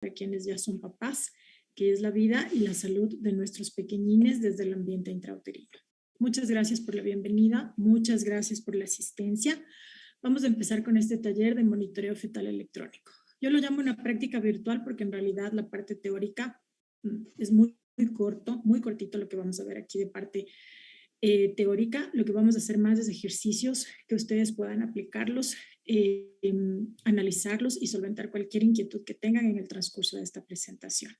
para quienes ya son papás, que es la vida y la salud de nuestros pequeñines desde el ambiente intrauterino. Muchas gracias por la bienvenida, muchas gracias por la asistencia. Vamos a empezar con este taller de monitoreo fetal electrónico. Yo lo llamo una práctica virtual porque en realidad la parte teórica es muy corto, muy cortito lo que vamos a ver aquí de parte teórica. Lo que vamos a hacer más es ejercicios que ustedes puedan aplicarlos, analizarlos y solventar cualquier inquietud que tengan en el transcurso de esta presentación.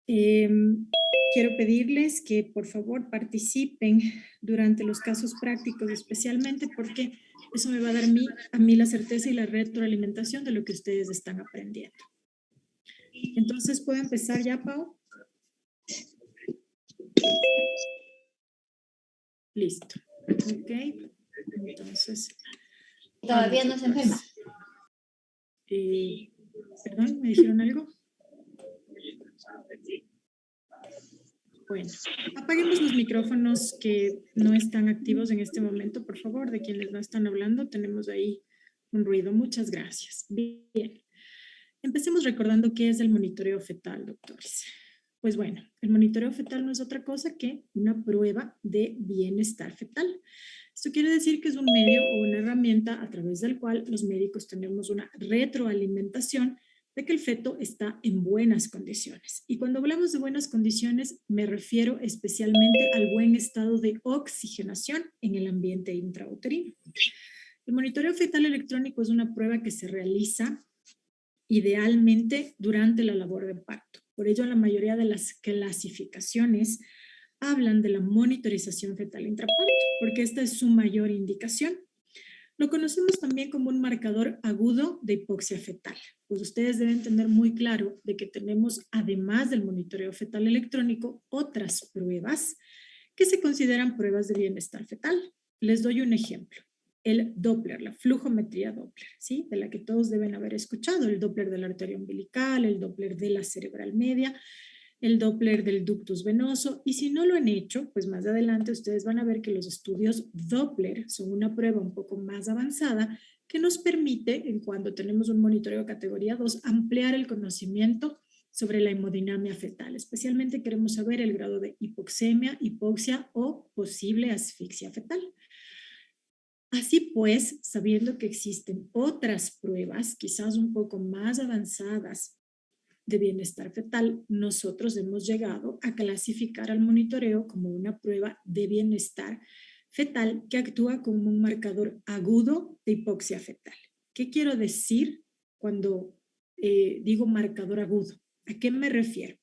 Quiero pedirles que por favor participen durante los casos prácticos, especialmente porque eso me va a dar a mí la certeza y la retroalimentación de lo que ustedes están aprendiendo. Entonces, ¿puedo empezar ya, Pau? Listo. Ok. Entonces. Todavía no se enferma. Perdón, ¿me dijeron algo? Bueno, apaguemos los micrófonos que no están activos en este momento, por favor, de quienes no están hablando. Tenemos ahí un ruido. Muchas gracias. Bien. Empecemos recordando qué es el monitoreo fetal, doctores. Pues bueno, el monitoreo fetal no es otra cosa que una prueba de bienestar fetal. Esto quiere decir que es un medio o una herramienta a través del cual los médicos tenemos una retroalimentación de que el feto está en buenas condiciones. Y cuando hablamos de buenas condiciones, me refiero especialmente al buen estado de oxigenación en el ambiente intrauterino. El monitoreo fetal electrónico es una prueba que se realiza idealmente durante la labor de parto. Por ello, la mayoría de las clasificaciones hablan de la monitorización fetal intraparto, porque esta es su mayor indicación. Lo conocemos también como un marcador agudo de hipoxia fetal. Pues ustedes deben tener muy claro de que tenemos, además del monitoreo fetal electrónico, otras pruebas que se consideran pruebas de bienestar fetal. Les doy un ejemplo. El Doppler, la flujometría Doppler, ¿sí? De la que todos deben haber escuchado, el Doppler de la arteria umbilical, el Doppler de la cerebral media, el Doppler del ductus venoso, y si no lo han hecho, pues más adelante ustedes van a ver que los estudios Doppler son una prueba un poco más avanzada que nos permite, en cuando tenemos un monitoreo categoría 2, ampliar el conocimiento sobre la hemodinamia fetal. Especialmente queremos saber el grado de hipoxemia, hipoxia o posible asfixia fetal. Así pues, sabiendo que existen otras pruebas, quizás un poco más avanzadas de bienestar fetal, nosotros hemos llegado a clasificar al monitoreo como una prueba de bienestar fetal que actúa como un marcador agudo de hipoxia fetal. ¿Qué quiero decir cuando digo marcador agudo? ¿A qué me refiero?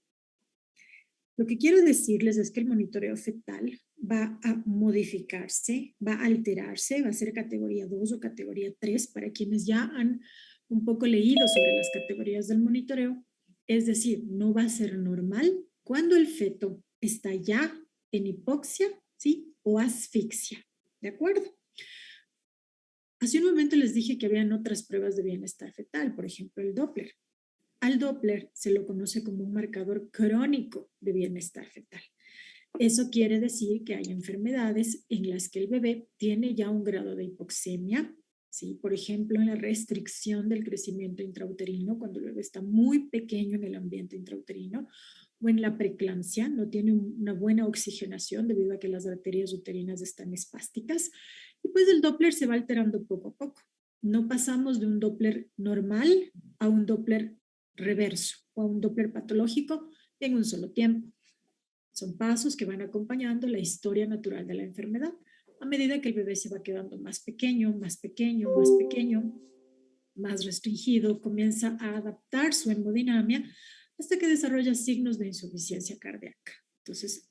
Lo que quiero decirles es que el monitoreo fetal va a modificarse, va a alterarse, va a ser categoría 2 o categoría 3 para quienes ya han un poco leído sobre las categorías del monitoreo. Es decir, no va a ser normal cuando el feto está ya en hipoxia, ¿sí? O asfixia, ¿de acuerdo? Hace un momento les dije que habían otras pruebas de bienestar fetal, por ejemplo, el Doppler. Al Doppler se lo conoce como un marcador crónico de bienestar fetal. Eso quiere decir que hay enfermedades en las que el bebé tiene ya un grado de hipoxemia, ¿sí? Por ejemplo, en la restricción del crecimiento intrauterino, cuando el bebé está muy pequeño en el ambiente intrauterino, o en la preeclampsia, no tiene una buena oxigenación debido a que las arterias uterinas están espásticas, y pues el Doppler se va alterando poco a poco. No pasamos de un Doppler normal a un Doppler reverso o a un Doppler patológico en un solo tiempo. Son pasos que van acompañando la historia natural de la enfermedad a medida que el bebé se va quedando más pequeño, más pequeño, más pequeño, más restringido, comienza a adaptar su hemodinamia hasta que desarrolla signos de insuficiencia cardíaca. Entonces,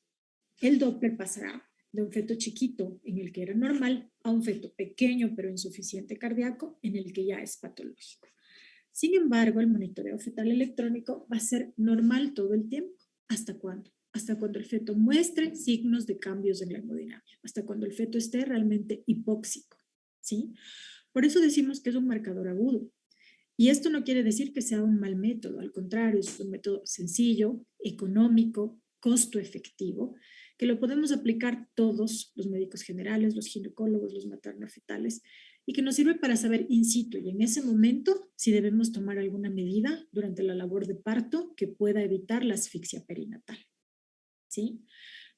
el Doppler pasará de un feto chiquito en el que era normal a un feto pequeño pero insuficiente cardíaco en el que ya es patológico. Sin embargo, el monitoreo fetal electrónico va a ser normal todo el tiempo. ¿Hasta cuándo? Hasta cuando el feto muestre signos de cambios en la hemodinamia, hasta cuando el feto esté realmente hipóxico, ¿sí? Por eso decimos que es un marcador agudo. Y esto no quiere decir que sea un mal método, al contrario, es un método sencillo, económico, costo efectivo, que lo podemos aplicar todos los médicos generales, los ginecólogos, los maternofetales, y que nos sirve para saber in situ y en ese momento si debemos tomar alguna medida durante la labor de parto que pueda evitar la asfixia perinatal. ¿Sí?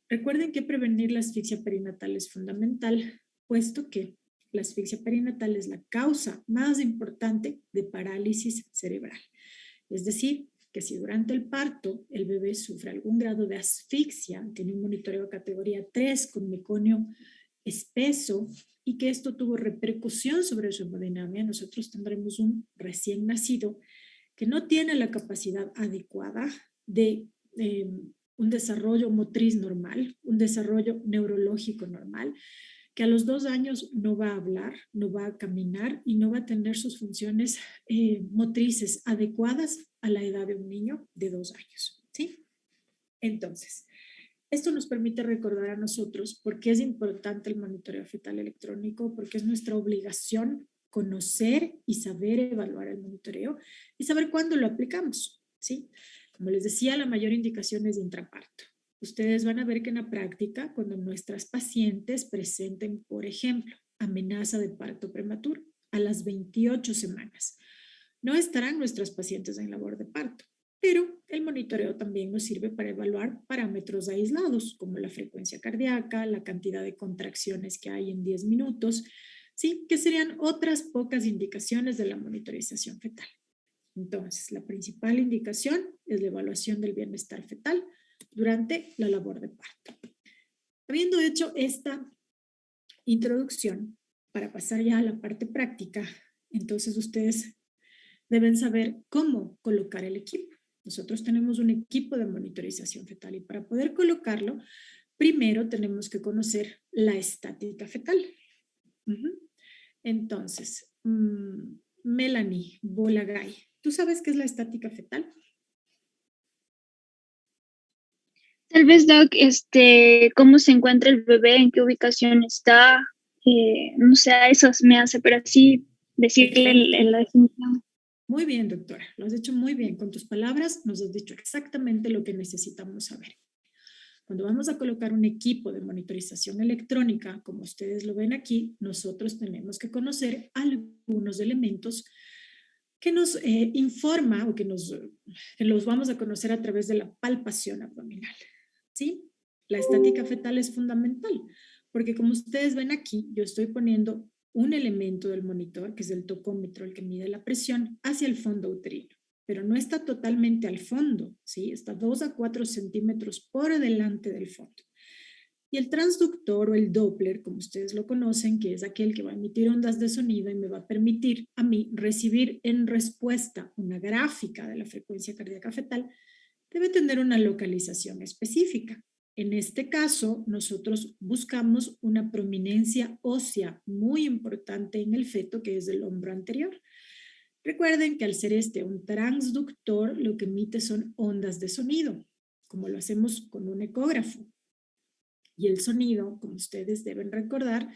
Recuerden que prevenir la asfixia perinatal es fundamental, puesto que la asfixia perinatal es la causa más importante de parálisis cerebral. Es decir, que si durante el parto el bebé sufre algún grado de asfixia, tiene un monitoreo categoría 3 con meconio espeso y que esto tuvo repercusión sobre su hemodinamia, nosotros tendremos un recién nacido que no tiene la capacidad adecuada de un desarrollo motriz normal, un desarrollo neurológico normal, que a los 2 años no va a hablar, no va a caminar y no va a tener sus funciones motrices adecuadas a la edad de un niño de 2 años. ¿Sí? Entonces, esto nos permite recordar a nosotros por qué es importante el monitoreo fetal electrónico, porque es nuestra obligación conocer y saber evaluar el monitoreo y saber cuándo lo aplicamos. ¿Sí? Como les decía, la mayor indicación es de intraparto. Ustedes van a ver que en la práctica, cuando nuestras pacientes presenten, por ejemplo, amenaza de parto prematuro a las 28 semanas, no estarán nuestras pacientes en labor de parto, pero el monitoreo también nos sirve para evaluar parámetros aislados, como la frecuencia cardíaca, la cantidad de contracciones que hay en 10 minutos, ¿sí? Que serían otras pocas indicaciones de la monitorización fetal. Entonces, la principal indicación es la evaluación del bienestar fetal durante la labor de parto. Habiendo hecho esta introducción, para pasar ya a la parte práctica, entonces ustedes deben saber cómo colocar el equipo. Nosotros tenemos un equipo de monitorización fetal y para poder colocarlo, primero tenemos que conocer la estática fetal. Entonces, Melanie Bolagay, ¿tú sabes qué es la estática fetal? Tal vez, Doc, cómo se encuentra el bebé, en qué ubicación está, no sé, eso me hace, pero así decirle la definición. Muy bien, doctora, lo has hecho muy bien. Con tus palabras nos has dicho exactamente lo que necesitamos saber. Cuando vamos a colocar un equipo de monitorización electrónica, como ustedes lo ven aquí, nosotros tenemos que conocer algunos elementos que nos informa o que los vamos a conocer a través de la palpación abdominal. ¿Sí? La estática fetal es fundamental, porque como ustedes ven aquí, yo estoy poniendo un elemento del monitor, que es el tocómetro, el que mide la presión, hacia el fondo uterino, pero no está totalmente al fondo, ¿sí? Está 2 a 4 centímetros por delante del fondo. Y el transductor o el Doppler, como ustedes lo conocen, que es aquel que va a emitir ondas de sonido y me va a permitir a mí recibir en respuesta una gráfica de la frecuencia cardíaca fetal, debe tener una localización específica. En este caso, nosotros buscamos una prominencia ósea muy importante en el feto, que es el hombro anterior. Recuerden que al ser un transductor, lo que emite son ondas de sonido, como lo hacemos con un ecógrafo. Y el sonido, como ustedes deben recordar,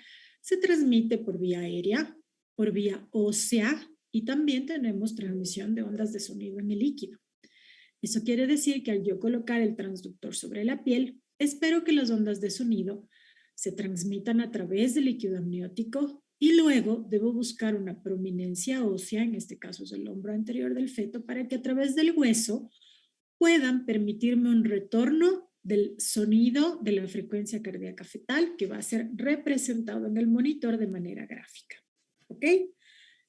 se transmite por vía aérea, por vía ósea y también tenemos transmisión de ondas de sonido en el líquido. Eso quiere decir que al yo colocar el transductor sobre la piel, espero que las ondas de sonido se transmitan a través del líquido amniótico y luego debo buscar una prominencia ósea, en este caso es el hombro anterior del feto, para que a través del hueso puedan permitirme un retorno del sonido de la frecuencia cardíaca fetal que va a ser representado en el monitor de manera gráfica. ¿Ok?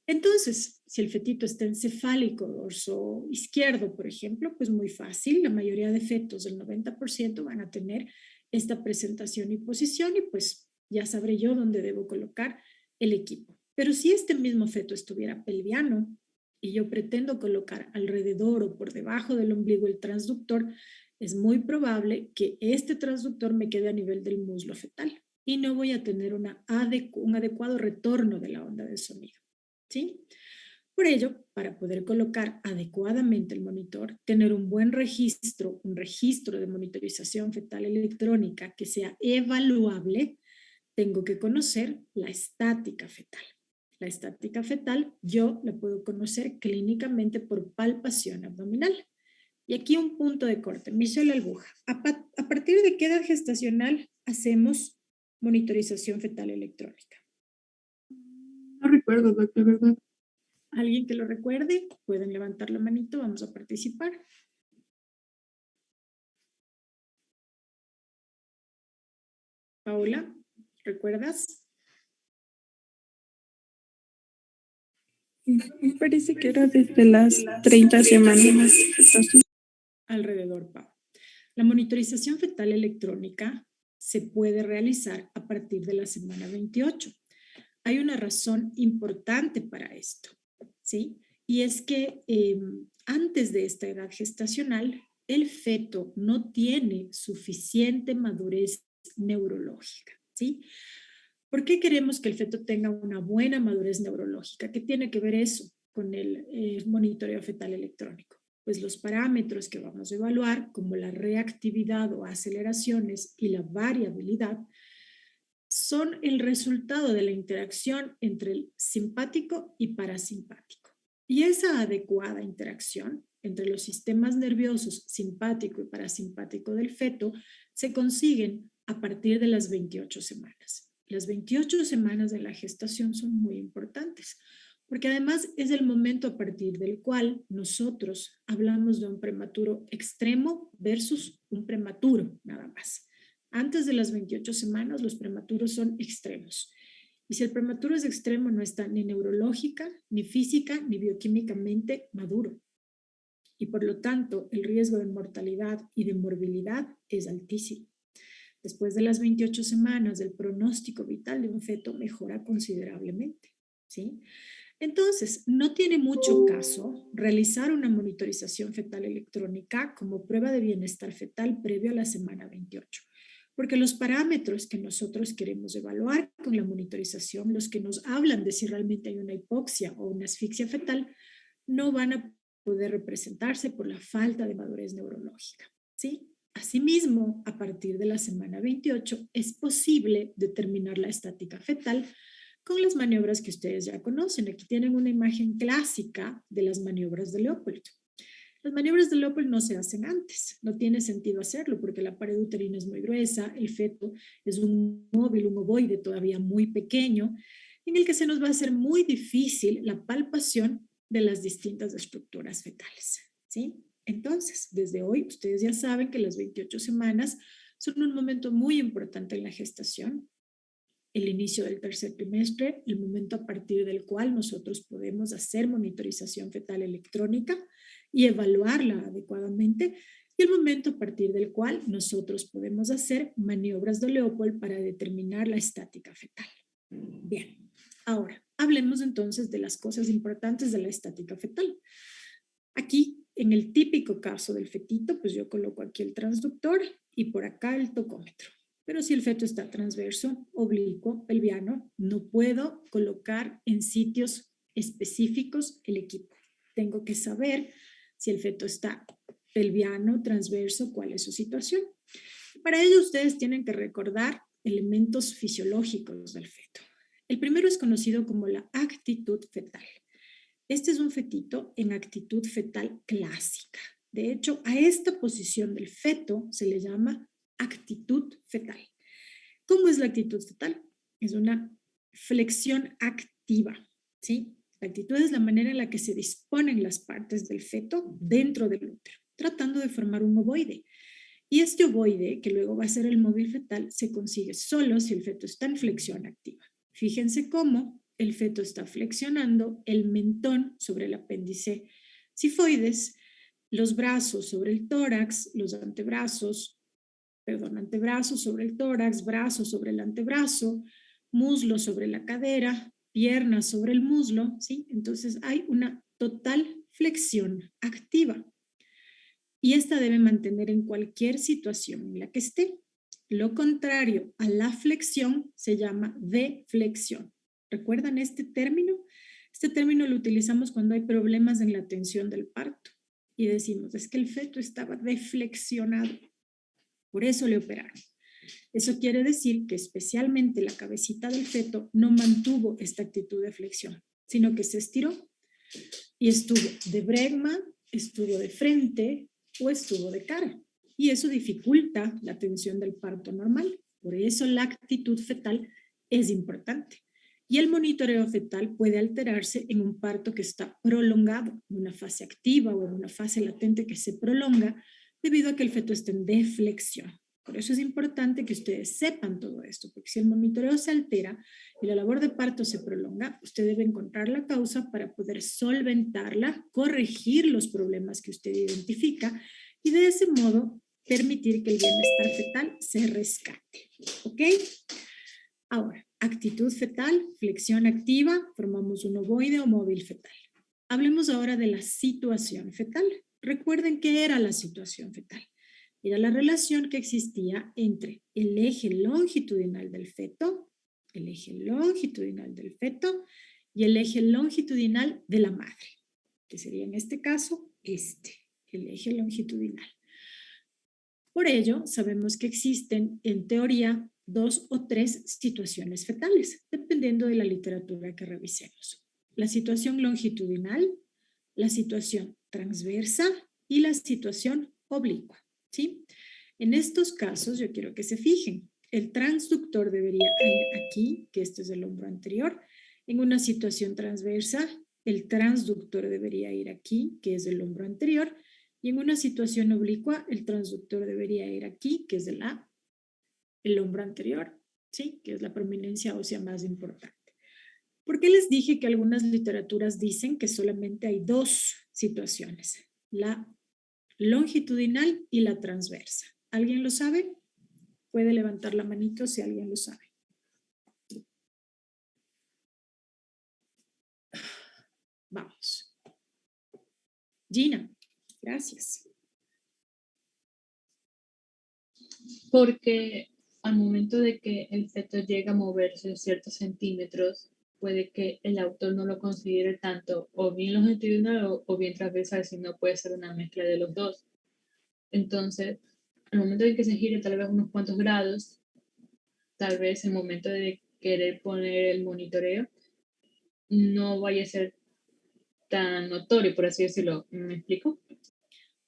Entonces, si el fetito está encefálico, dorso izquierdo, por ejemplo, pues muy fácil, la mayoría de fetos, el 90%, van a tener esta presentación y posición y pues ya sabré yo dónde debo colocar el equipo. Pero si este mismo feto estuviera pelviano y yo pretendo colocar alrededor o por debajo del ombligo el transductor, es muy probable que este transductor me quede a nivel del muslo fetal y no voy a tener un adecuado retorno de la onda de sonido. ¿Sí? Por ello, para poder colocar adecuadamente el monitor, tener un buen registro, un registro de monitorización fetal electrónica que sea evaluable, tengo que conocer la estática fetal. La estática fetal yo la puedo conocer clínicamente por palpación abdominal. Y aquí un punto de corte. Michelle Albuja, ¿a partir de qué edad gestacional hacemos monitorización fetal electrónica? recuerdo, doctor, ¿verdad? ¿Alguien que lo recuerde? Pueden levantar la manito, vamos a participar. Paola, ¿recuerdas? Me parece que era desde las 30 semanas. Entonces, Alrededor, Pau. La monitorización fetal electrónica se puede realizar a partir de la semana 28. Hay una razón importante para esto, ¿sí? Y es que antes de esta edad gestacional, el feto no tiene suficiente madurez neurológica, ¿sí? ¿Por qué queremos que el feto tenga una buena madurez neurológica? ¿Qué tiene que ver eso con el monitoreo fetal electrónico? Pues los parámetros que vamos a evaluar, como la reactividad o aceleraciones y la variabilidad, son el resultado de la interacción entre el simpático y parasimpático. Y esa adecuada interacción entre los sistemas nerviosos simpático y parasimpático del feto se consiguen a partir de las 28 semanas. Las 28 semanas de la gestación son muy importantes, porque además es el momento a partir del cual nosotros hablamos de un prematuro extremo versus un prematuro, nada más. Antes de las 28 semanas, los prematuros son extremos. Y si el prematuro es extremo, no está ni neurológica, ni física, ni bioquímicamente maduro. Y por lo tanto, el riesgo de mortalidad y de morbilidad es altísimo. Después de las 28 semanas, el pronóstico vital de un feto mejora considerablemente, ¿sí? Entonces, no tiene mucho caso realizar una monitorización fetal electrónica como prueba de bienestar fetal previo a la semana 28, porque los parámetros que nosotros queremos evaluar con la monitorización, los que nos hablan de si realmente hay una hipoxia o una asfixia fetal, no van a poder representarse por la falta de madurez neurológica, ¿sí? Asimismo, a partir de la semana 28 es posible determinar la estática fetal con las maniobras que ustedes ya conocen. Aquí tienen una imagen clásica de las maniobras de Leopold. Las maniobras de Leopold no se hacen antes, no tiene sentido hacerlo porque la pared uterina es muy gruesa, el feto es un móvil, un ovoide todavía muy pequeño, en el que se nos va a hacer muy difícil la palpación de las distintas estructuras fetales, ¿sí? Entonces, desde hoy ustedes ya saben que las 28 semanas son un momento muy importante en la gestación, el inicio del tercer trimestre, el momento a partir del cual nosotros podemos hacer monitorización fetal electrónica y evaluarla adecuadamente, y el momento a partir del cual nosotros podemos hacer maniobras de Leopold para determinar la estática fetal. Bien, ahora hablemos entonces de las cosas importantes de la estática fetal. Aquí, en el típico caso del fetito, pues yo coloco aquí el transductor y por acá el tocómetro. Pero si el feto está transverso, oblicuo, pelviano, no puedo colocar en sitios específicos el equipo. Tengo que saber si el feto está pelviano, transverso, cuál es su situación. Para ello ustedes tienen que recordar elementos fisiológicos del feto. El primero es conocido como la actitud fetal. Este es un fetito en actitud fetal clásica. De hecho, a esta posición del feto se le llama actitud fetal. ¿Cómo es la actitud fetal? Es una flexión activa, ¿sí? La actitud es la manera en la que se disponen las partes del feto dentro del útero, tratando de formar un ovoide. Y este ovoide, que luego va a ser el móvil fetal, se consigue solo si el feto está en flexión activa. Fíjense cómo el feto está flexionando el mentón sobre el apéndice cifoides, los brazos sobre el tórax, los antebrazos sobre el tórax, brazos sobre el antebrazo, muslo sobre la cadera, piernas sobre el muslo, ¿sí? Entonces hay una total flexión activa y esta debe mantener en cualquier situación en la que esté. Lo contrario a la flexión se llama deflexión. ¿Recuerdan este término? Este término lo utilizamos cuando hay problemas en la tensión del parto y decimos, es que el feto estaba deflexionado, por eso le operaron. Eso quiere decir que especialmente la cabecita del feto no mantuvo esta actitud de flexión, sino que se estiró y estuvo de bregma, estuvo de frente o estuvo de cara. Y eso dificulta la tensión del parto normal. Por eso la actitud fetal es importante. Y el monitoreo fetal puede alterarse en un parto que está prolongado, en una fase activa o en una fase latente que se prolonga debido a que el feto está en deflexión. Por eso es importante que ustedes sepan todo esto, porque si el monitoreo se altera y la labor de parto se prolonga, usted debe encontrar la causa para poder solventarla, corregir los problemas que usted identifica y de ese modo permitir que el bienestar fetal se rescate. ¿Ok? Ahora, actitud fetal, flexión activa, formamos un ovoide o móvil fetal. Hablemos ahora de la situación fetal. Recuerden qué era la situación fetal. Era la relación que existía entre el eje longitudinal del feto, y el eje longitudinal de la madre, que sería en este caso el eje longitudinal. Por ello, sabemos que existen en teoría 2 o 3 situaciones fetales, dependiendo de la literatura que revisemos. La situación longitudinal, la situación transversa y la situación oblicua, ¿sí? En estos casos, yo quiero que se fijen, el transductor debería ir aquí, que este es el hombro anterior. En una situación transversa, el transductor debería ir aquí, que es el hombro anterior. Y en una situación oblicua, el transductor debería ir aquí, que es el hombro anterior, ¿sí? Que es la prominencia ósea más importante. ¿Por qué les dije que algunas literaturas dicen que solamente hay 2 situaciones? La longitudinal y la transversa. ¿Alguien lo sabe? Puede levantar la manito si alguien lo sabe. Vamos. Gina, gracias. Porque al momento de que el feto llega a moverse ciertos centímetros, puede que el autor no lo considere tanto o bien longitudinal o bien transversal, sino puede ser una mezcla de los dos. Entonces, al momento en que se gire tal vez unos cuantos grados, tal vez el momento de querer poner el monitoreo no vaya a ser tan notorio, por así decirlo. ¿Me explico?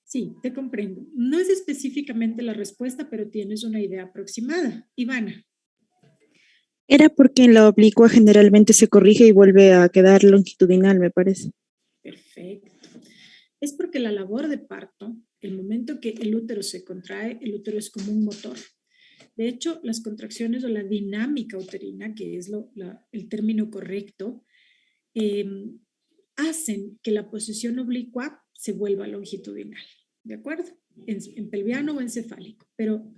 Sí, te comprendo. No es específicamente la respuesta, pero tienes una idea aproximada. Ivana. Era porque en la oblicua generalmente se corrige y vuelve a quedar longitudinal, me parece. Perfecto. Es porque la labor de parto, el momento que el útero se contrae, el útero es como un motor. De hecho, las contracciones o la dinámica uterina, que es el término correcto, hacen que la posición oblicua se vuelva longitudinal, ¿de acuerdo? En pelviano o encefálico, pero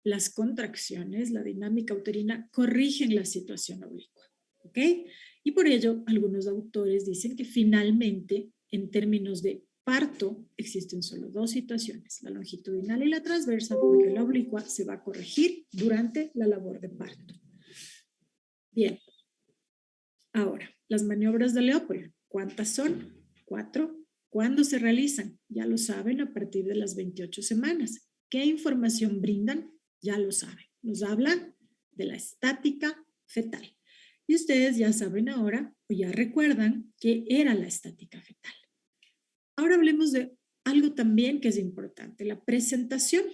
las contracciones, la dinámica uterina, corrigen la situación oblicua, ¿ok? Y por ello, algunos autores dicen que finalmente, en términos de parto, existen solo 2 situaciones, la longitudinal y la transversa, porque la oblicua se va a corregir durante la labor de parto. Bien. Ahora, las maniobras de Leopold, ¿cuántas son? 4. ¿Cuándo se realizan? Ya lo saben, a partir de las 28 semanas. ¿Qué información brindan? Ya lo saben. Nos hablan de la estática fetal. Y ustedes ya saben ahora, o ya recuerdan, qué era la estática fetal. Ahora hablemos de algo también que es importante, la presentación.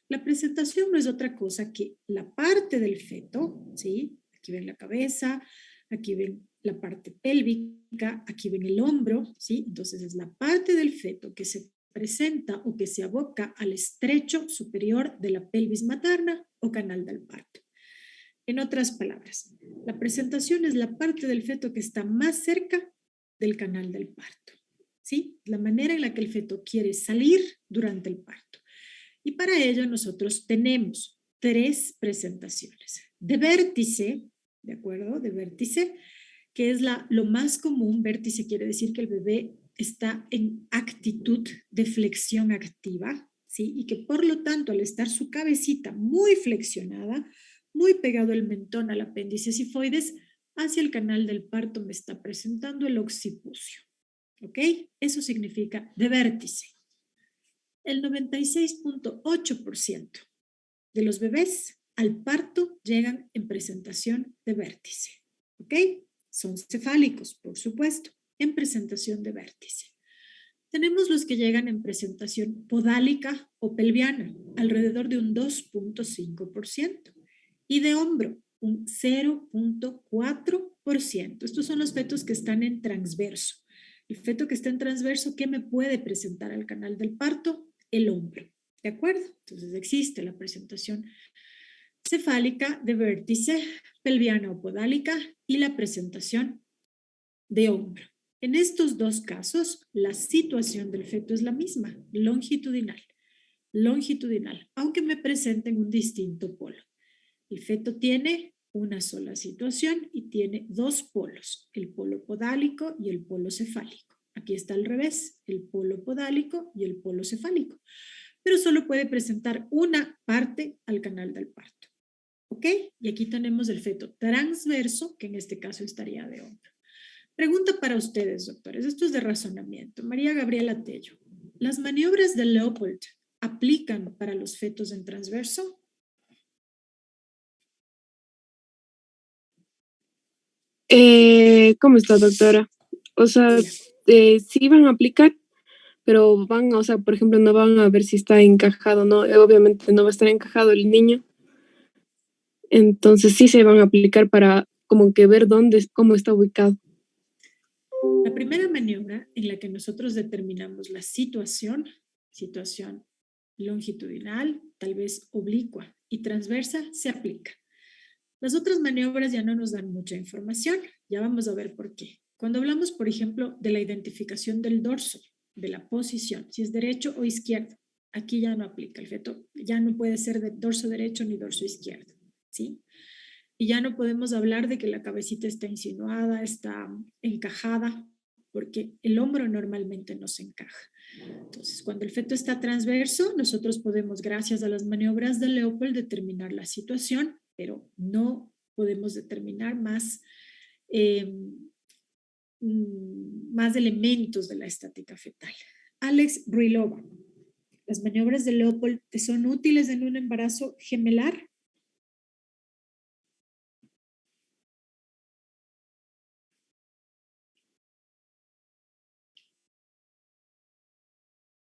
La presentación no es otra cosa que la parte del feto, ¿sí? Aquí ven la cabeza, aquí ven la parte pélvica, aquí ven el hombro, ¿sí? Entonces es la parte del feto que se presenta o que se aboca al estrecho superior de la pelvis materna o canal del parto. En otras palabras, la presentación es la parte del feto que está más cerca del canal del parto, ¿sí? La manera en la que el feto quiere salir durante el parto. Y para ello nosotros tenemos 3 presentaciones. De vértice, ¿de acuerdo? De vértice, que es lo más común. Vértice quiere decir que el bebé está en actitud de flexión activa, ¿sí? Y que por lo tanto, al estar su cabecita muy flexionada, muy pegado el mentón al apéndice sifoides, hacia el canal del parto me está presentando el occipucio, ¿ok? Eso significa de vértice. El 96.8% de los bebés al parto llegan en presentación de vértice, ¿ok? Son cefálicos, por supuesto, en presentación de vértice. Tenemos los que llegan en presentación podálica o pelviana, alrededor de un 2.5%, y de hombro, un 0.4%. Estos son los fetos que están en transverso. El feto que está en transverso, ¿qué me puede presentar al canal del parto? El hombro, ¿de acuerdo? Entonces existe la presentación cefálica de vértice, pelviana o podálica y la presentación de hombro. En estos dos casos, la situación del feto es la misma, longitudinal, aunque me presenten un distinto polo. El feto tiene una sola situación y tiene dos polos, el polo podálico y el polo cefálico. Aquí está al revés, el polo podálico y el polo cefálico, pero solo puede presentar una parte al canal del parto. ¿Ok? Y aquí tenemos el feto transverso, que en este caso estaría de hombro. Pregunta para ustedes, doctores. Esto es de razonamiento. María Gabriela Tello. ¿Las maniobras de Leopold aplican para los fetos en transverso? ¿Cómo está, doctora? O sea, sí van a aplicar, pero van, o sea, por ejemplo, no van a ver si está encajado, ¿no? Obviamente no va a estar encajado el niño. Entonces sí se van a aplicar para como que ver dónde, cómo está ubicado. La primera maniobra en la que nosotros determinamos la situación longitudinal, tal vez oblicua y transversa, se aplica. Las otras maniobras ya no nos dan mucha información, ya vamos a ver por qué. Cuando hablamos, por ejemplo, de la identificación del dorso, de la posición, si es derecho o izquierdo, aquí ya no aplica el feto, ya no puede ser de dorso derecho ni dorso izquierdo, ¿sí? Y ya no podemos hablar de que la cabecita está insinuada, está encajada, porque el hombro normalmente no se encaja. Entonces, cuando el feto está transverso, nosotros podemos, gracias a las maniobras de Leopold, determinar la situación, pero no podemos determinar más elementos de la estática fetal. Alex Ruilova, ¿las maniobras de Leopold te son útiles en un embarazo gemelar?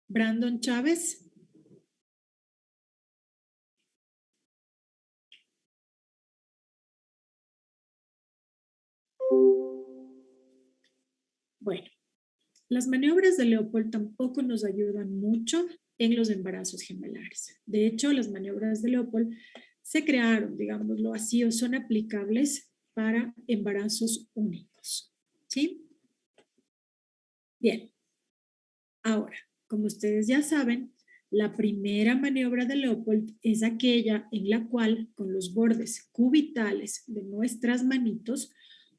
Brandon Chávez. Bueno, las maniobras de Leopold tampoco nos ayudan mucho en los embarazos gemelares. De hecho, las maniobras de Leopold se crearon, digámoslo así, o son aplicables para embarazos únicos. ¿Sí? Bien. Ahora, como ustedes ya saben, la primera maniobra de Leopold es aquella en la cual, con los bordes cubitales de nuestras manitos,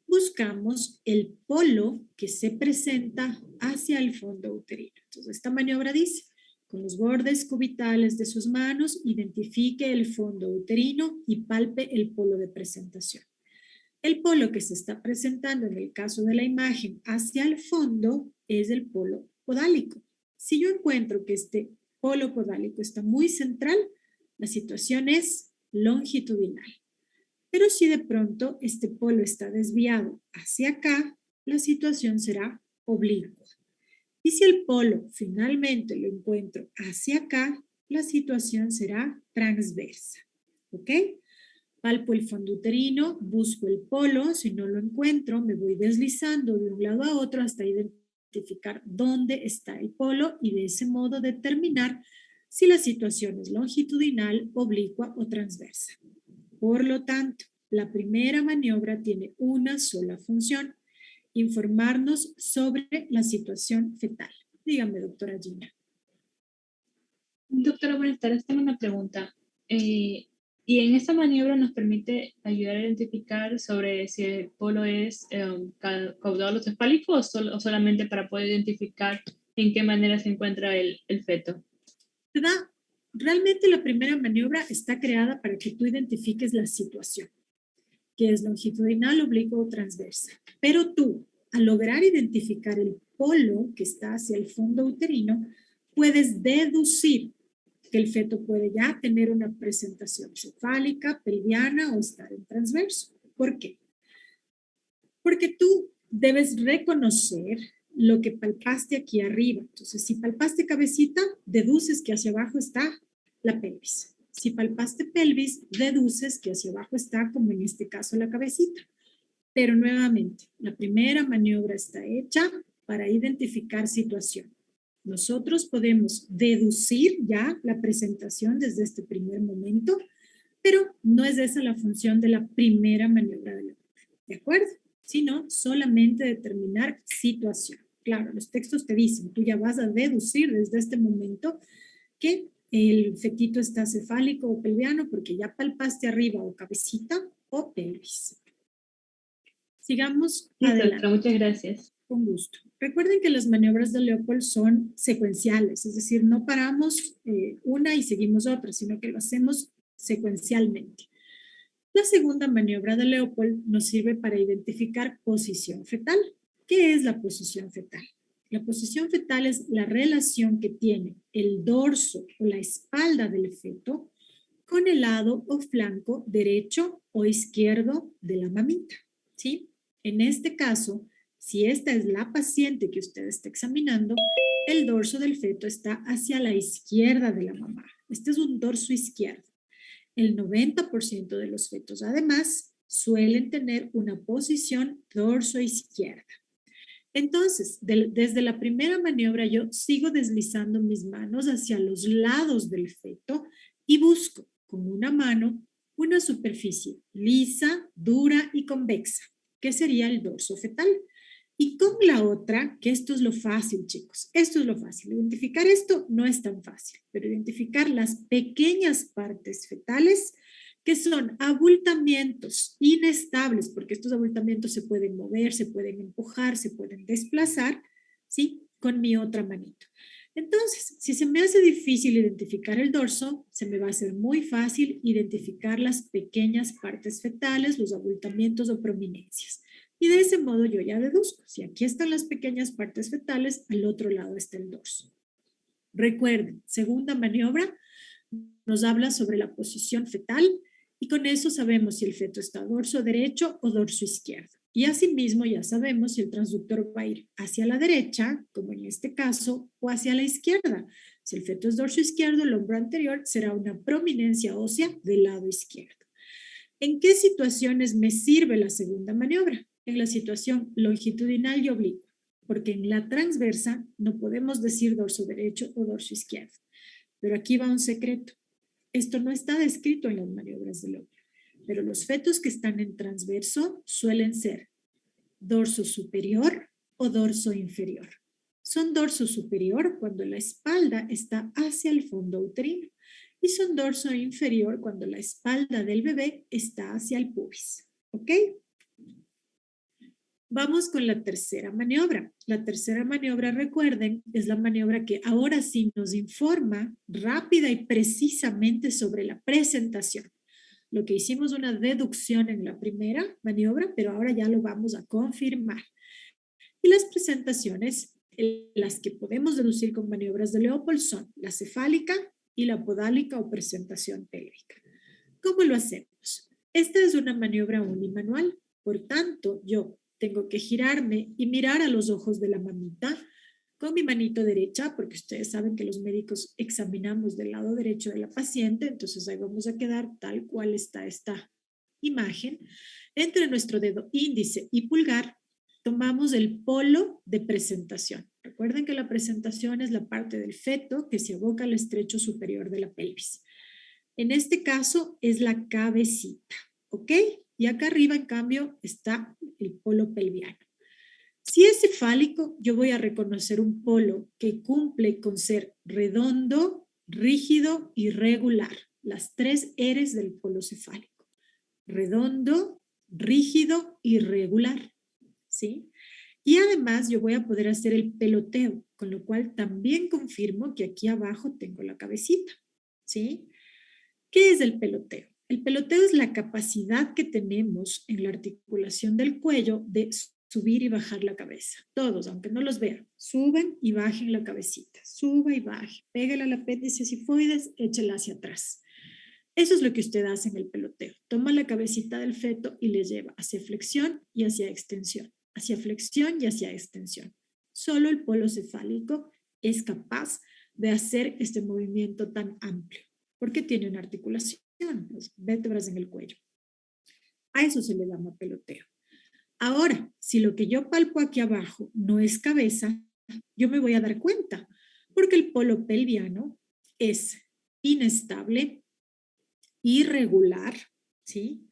buscamos el polo que se presenta hacia el fondo uterino. Entonces, esta maniobra dice, con los bordes cubitales de sus manos, identifique el fondo uterino y palpe el polo de presentación. El polo que se está presentando en el caso de la imagen hacia el fondo es el polo podálico. Si yo encuentro que este polo podálico está muy central, la situación es longitudinal. Pero si de pronto este polo está desviado hacia acá, la situación será oblicua. Y si el polo finalmente lo encuentro hacia acá, la situación será transversa. ¿Ok? Palpo el fondo uterino, busco el polo, si no lo encuentro, me voy deslizando de un lado a otro hasta identificar dónde está el polo y de ese modo determinar si la situación es longitudinal, oblicua o transversa. Por lo tanto, la primera maniobra tiene una sola función, informarnos sobre la situación fetal. Dígame, doctora Gina. Doctora, buenas tardes. Tengo una pregunta. Y en esta maniobra nos permite ayudar a identificar sobre si el polo es caudal o cefálico o solamente para poder identificar en qué manera se encuentra el feto. ¿Verdad? Realmente la primera maniobra está creada para que tú identifiques la situación, que es longitudinal, oblicuo o transversa. Pero tú, al lograr identificar el polo que está hacia el fondo uterino, puedes deducir que el feto puede ya tener una presentación cefálica, pelviana o estar en transverso. ¿Por qué? Porque tú debes reconocer lo que palpaste aquí arriba. Entonces, si palpaste cabecita, deduces que hacia abajo está la pelvis. Si palpaste pelvis, deduces que hacia abajo está, como en este caso, la cabecita. Pero nuevamente, la primera maniobra está hecha para identificar situación. Nosotros podemos deducir ya la presentación desde este primer momento, pero no es esa la función de la primera maniobra de Leopold, ¿de acuerdo? Sino solamente determinar situación. Claro, los textos te dicen, tú ya vas a deducir desde este momento que el fetito está cefálico o pelviano porque ya palpaste arriba o cabecita o pelvis. Sigamos Listo, adelante. doctora, muchas gracias. Con gusto. Recuerden que las maniobras de Leopold son secuenciales, es decir, no paramos una y seguimos otra, sino que lo hacemos secuencialmente. La segunda maniobra de Leopold nos sirve para identificar posición fetal. ¿Qué es la posición fetal? La posición fetal es la relación que tiene el dorso o la espalda del feto con el lado o flanco derecho o izquierdo de la mamita, ¿sí? En este caso, si esta es la paciente que usted está examinando, el dorso del feto está hacia la izquierda de la mamá. Este es un dorso izquierdo. El 90% de los fetos, además, suelen tener una posición dorso izquierda. Entonces, desde la primera maniobra yo sigo deslizando mis manos hacia los lados del feto y busco con una mano una superficie lisa, dura y convexa, que sería el dorso fetal. Y con la otra, que esto es lo fácil, chicos, esto es lo fácil. Identificar esto no es tan fácil, pero identificar las pequeñas partes fetales que son abultamientos inestables, porque estos abultamientos se pueden mover, se pueden empujar, se pueden desplazar, ¿sí? Con mi otra manito. Entonces, si se me hace difícil identificar el dorso, se me va a hacer muy fácil identificar las pequeñas partes fetales, los abultamientos o prominencias. Y de ese modo yo ya deduzco, si aquí están las pequeñas partes fetales, al otro lado está el dorso. Recuerden, segunda maniobra nos habla sobre la posición fetal y con eso sabemos si el feto está dorso derecho o dorso izquierdo. Y asimismo ya sabemos si el transductor va a ir hacia la derecha, como en este caso, o hacia la izquierda. Si el feto es dorso izquierdo, el hombro anterior será una prominencia ósea del lado izquierdo. ¿En qué situaciones me sirve la segunda maniobra? En la situación longitudinal y oblicua, porque en la transversa no podemos decir dorso derecho o dorso izquierdo. Pero aquí va un secreto. Esto no está descrito en las maniobras de Leopold, pero los fetos que están en transverso suelen ser dorso superior o dorso inferior. Son dorso superior cuando la espalda está hacia el fondo uterino y son dorso inferior cuando la espalda del bebé está hacia el pubis. ¿Ok? Vamos con la tercera maniobra. La tercera maniobra, recuerden, es la maniobra que ahora sí nos informa rápida y precisamente sobre la presentación. Lo que hicimos una deducción en la primera maniobra, pero ahora ya lo vamos a confirmar. Y las presentaciones, las que podemos deducir con maniobras de Leopold son la cefálica y la podálica o presentación pélvica. ¿Cómo lo hacemos? Esta es una maniobra unimanual, por tanto, yo tengo que girarme y mirar a los ojos de la mamita con mi manito derecha, porque ustedes saben que los médicos examinamos del lado derecho de la paciente, entonces ahí vamos a quedar tal cual está esta imagen. Entre nuestro dedo índice y pulgar, tomamos el polo de presentación. Recuerden que la presentación es la parte del feto que se aboca al estrecho superior de la pelvis. En este caso es la cabecita, ¿ok? Y acá arriba, en cambio, está el polo pelviano. Si es cefálico, yo voy a reconocer un polo que cumple con ser redondo, rígido y regular. Las 3 R's del polo cefálico. Redondo, rígido y regular. ¿Sí? Y además yo voy a poder hacer el peloteo, con lo cual también confirmo que aquí abajo tengo la cabecita. ¿Sí? ¿Qué es el peloteo? El peloteo es la capacidad que tenemos en la articulación del cuello de subir y bajar la cabeza. Todos, aunque no los vean, suben y bajen la cabecita. Suba y baje. Pégale al apéndice sifoides, échela hacia atrás. Eso es lo que usted hace en el peloteo. Toma la cabecita del feto y le lleva hacia flexión y hacia extensión. Hacia flexión y hacia extensión. Solo el polo cefálico es capaz de hacer este movimiento tan amplio. porque tiene una articulación, las vértebras en el cuello. A eso se le llama peloteo. Ahora, si lo que yo palpo aquí abajo no es cabeza, yo me voy a dar cuenta, porque el polo pelviano es inestable, irregular, ¿sí?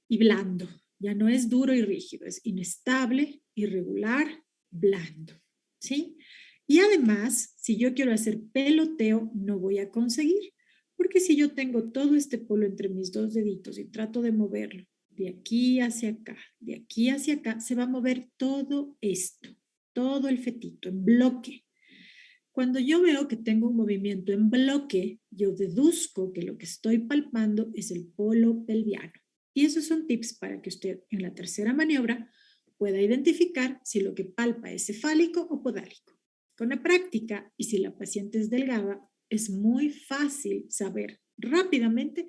Y blando. Ya no es duro y rígido, es inestable, irregular, blando, ¿sí? Y además, si yo quiero hacer peloteo, no voy a conseguir, porque si yo tengo todo este polo entre mis dos deditos y trato de moverlo de aquí hacia acá, se va a mover todo esto, todo el fetito en bloque. Cuando yo veo que tengo un movimiento en bloque, yo deduzco que lo que estoy palpando es el polo pelviano. Y esos son tips para que usted en la tercera maniobra pueda identificar si lo que palpa es cefálico o podálico. Con la práctica, y si la paciente es delgada, es muy fácil saber rápidamente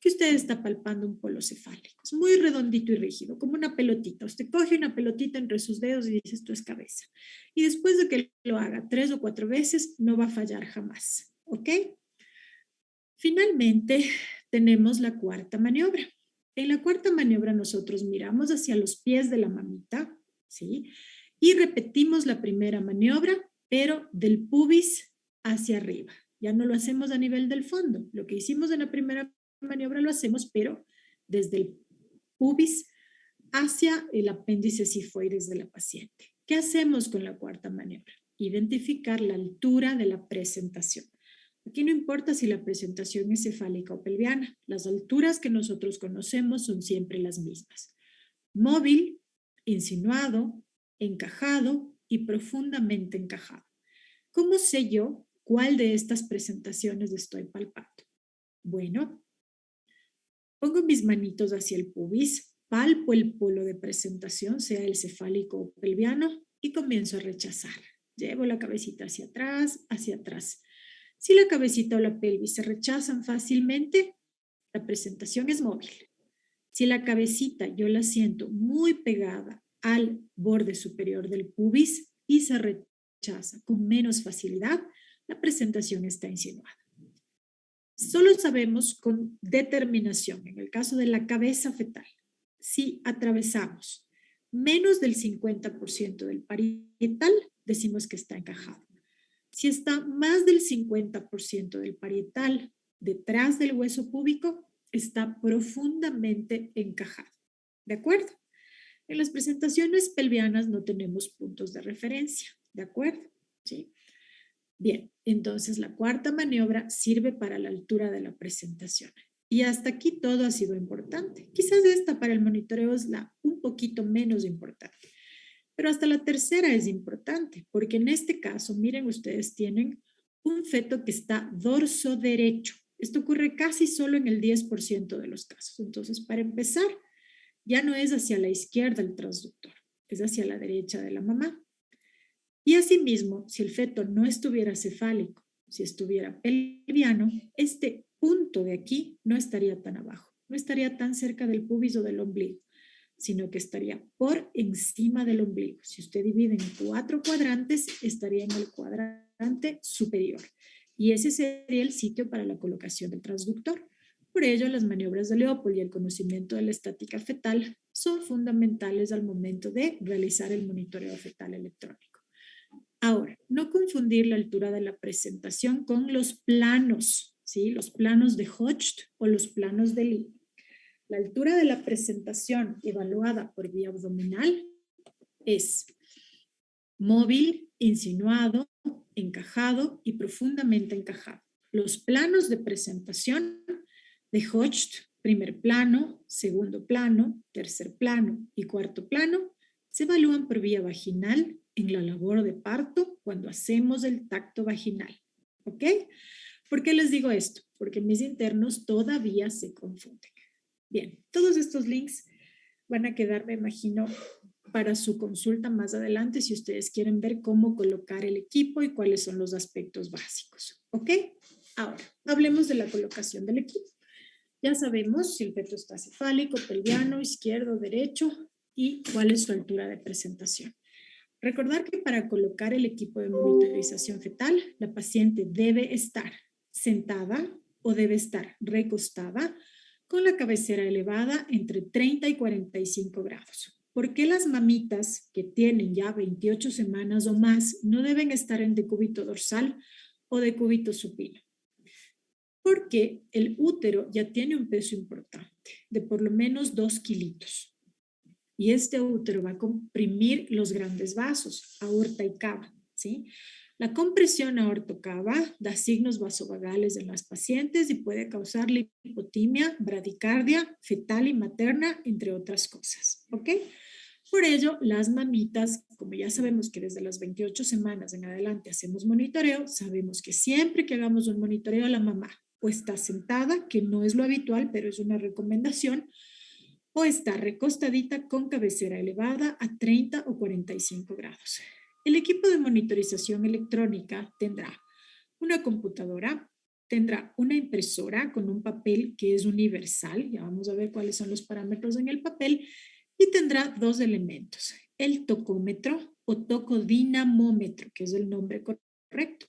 que usted está palpando un polo cefálico. Es muy redondito y rígido, como una pelotita. Usted coge una pelotita entre sus dedos y dice, esto es cabeza. Y después de que lo haga 3 o 4 veces, no va a fallar jamás. ¿Ok? Finalmente, tenemos la cuarta maniobra. En la cuarta maniobra nosotros miramos hacia los pies de la mamita, ¿sí? Y repetimos la primera maniobra, pero del pubis hacia arriba. Ya no lo hacemos a nivel del fondo. Lo que hicimos en la primera maniobra lo hacemos, pero desde el pubis hacia el apéndice sifoides de la paciente. ¿Qué hacemos con la cuarta maniobra? Identificar la altura de la presentación. Aquí no importa si la presentación es cefálica o pelviana, las alturas que nosotros conocemos son siempre las mismas. Móvil, insinuado, encajado y profundamente encajado. ¿Cómo sé yo cuál de estas presentaciones estoy palpando? Bueno, pongo mis manitos hacia el pubis, palpo el polo de presentación, sea el cefálico o pelviano, y comienzo a rechazar. Llevo la cabecita hacia atrás, hacia atrás. Si la cabecita o la pelvis se rechazan fácilmente, la presentación es móvil. Si la cabecita yo la siento muy pegada al borde superior del pubis y se rechaza con menos facilidad, la presentación está insinuada. Solo sabemos con determinación, en el caso de la cabeza fetal, si atravesamos menos del 50% del parietal, decimos que está encajado. Si está más del 50% del parietal detrás del hueso púbico, está profundamente encajado. ¿De acuerdo? En las presentaciones pelvianas no tenemos puntos de referencia. ¿De acuerdo? ¿Sí? Bien, entonces la cuarta maniobra sirve para la altura de la presentación. Y hasta aquí todo ha sido importante. Quizás esta para el monitoreo es la un poquito menos importante. Pero hasta la tercera es importante, porque en este caso, miren, ustedes tienen un feto que está dorso derecho. Esto ocurre casi solo en el 10% de los casos. Entonces, para empezar, ya no es hacia la izquierda el transductor, es hacia la derecha de la mamá. Y asimismo, si el feto no estuviera cefálico, si estuviera pelviano, este punto de aquí no estaría tan abajo, no estaría tan cerca del pubis o del ombligo, sino que estaría por encima del ombligo. Si usted divide en 4 cuadrantes, estaría en el cuadrante superior. Y ese sería el sitio para la colocación del transductor. Por ello, las maniobras de Leopold y el conocimiento de la estática fetal son fundamentales al momento de realizar el monitoreo fetal electrónico. Ahora, no confundir la altura de la presentación con los planos, ¿sí? Los planos de Hodge o los planos de Lee. La altura de la presentación evaluada por vía abdominal es móvil, insinuado, encajado y profundamente encajado. Los planos de presentación de Hodge, primer plano, segundo plano, tercer plano y cuarto plano, se evalúan por vía vaginal en la labor de parto cuando hacemos el tacto vaginal. ¿Ok? ¿Por qué les digo esto? Porque mis internos todavía se confunden. Bien, todos estos links van a quedar, me imagino, para su consulta más adelante si ustedes quieren ver cómo colocar el equipo y cuáles son los aspectos básicos. ¿Ok? Ahora, hablemos de la colocación del equipo. Ya sabemos si el feto está cefálico, pelviano, izquierdo, derecho y cuál es su altura de presentación. Recordar que para colocar el equipo de monitorización fetal, la paciente debe estar sentada o debe estar recostada con la cabecera elevada entre 30 y 45 grados. ¿Por qué las mamitas que tienen ya 28 semanas o más no deben estar en decúbito dorsal o decúbito supino? Porque el útero ya tiene un peso importante, de por lo menos 2 kilitos. Y este útero va a comprimir los grandes vasos, aorta y cava, ¿sí? La compresión aorto-cava da signos vasovagales en las pacientes y puede causar lipotimia, bradicardia, fetal y materna, entre otras cosas, ¿ok? Por ello, las mamitas, como ya sabemos que desde las 28 semanas en adelante hacemos monitoreo, sabemos que siempre que hagamos un monitoreo, la mamá o está sentada, que no es lo habitual, pero es una recomendación, o está recostadita con cabecera elevada a 30 o 45 grados. El equipo de monitorización electrónica tendrá una computadora, tendrá una impresora con un papel que es universal, ya vamos a ver cuáles son los parámetros en el papel, y tendrá 2 elementos, el tocómetro o tocodinamómetro, que es el nombre correcto,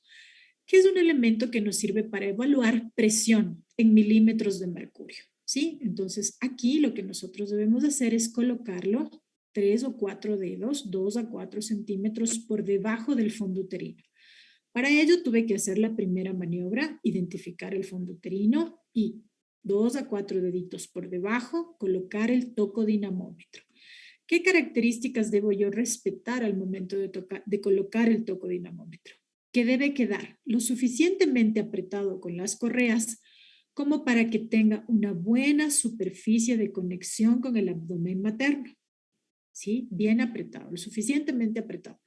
que es un elemento que nos sirve para evaluar presión en milímetros de mercurio, ¿sí? Entonces, aquí lo que nosotros debemos hacer es colocarlo 3 o 4 dedos, 2 a 4 centímetros por debajo del fondo uterino. Para ello tuve que hacer la primera maniobra, identificar el fondo uterino y 2 a 4 deditos por debajo, colocar el tocodinamómetro. ¿Qué características debo yo respetar al momento de colocar el tocodinamómetro? Que debe quedar lo suficientemente apretado con las correas como para que tenga una buena superficie de conexión con el abdomen materno. ¿Sí? Bien apretado, lo suficientemente apretado,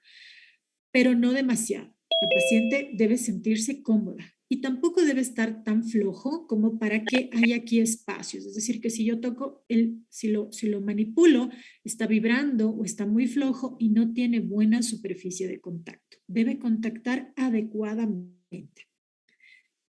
pero no demasiado. La paciente debe sentirse cómoda y tampoco debe estar tan flojo como para que haya aquí espacios. Es decir, que si yo toco, si lo manipulo, está vibrando o está muy flojo y no tiene buena superficie de contacto. Debe contactar adecuadamente.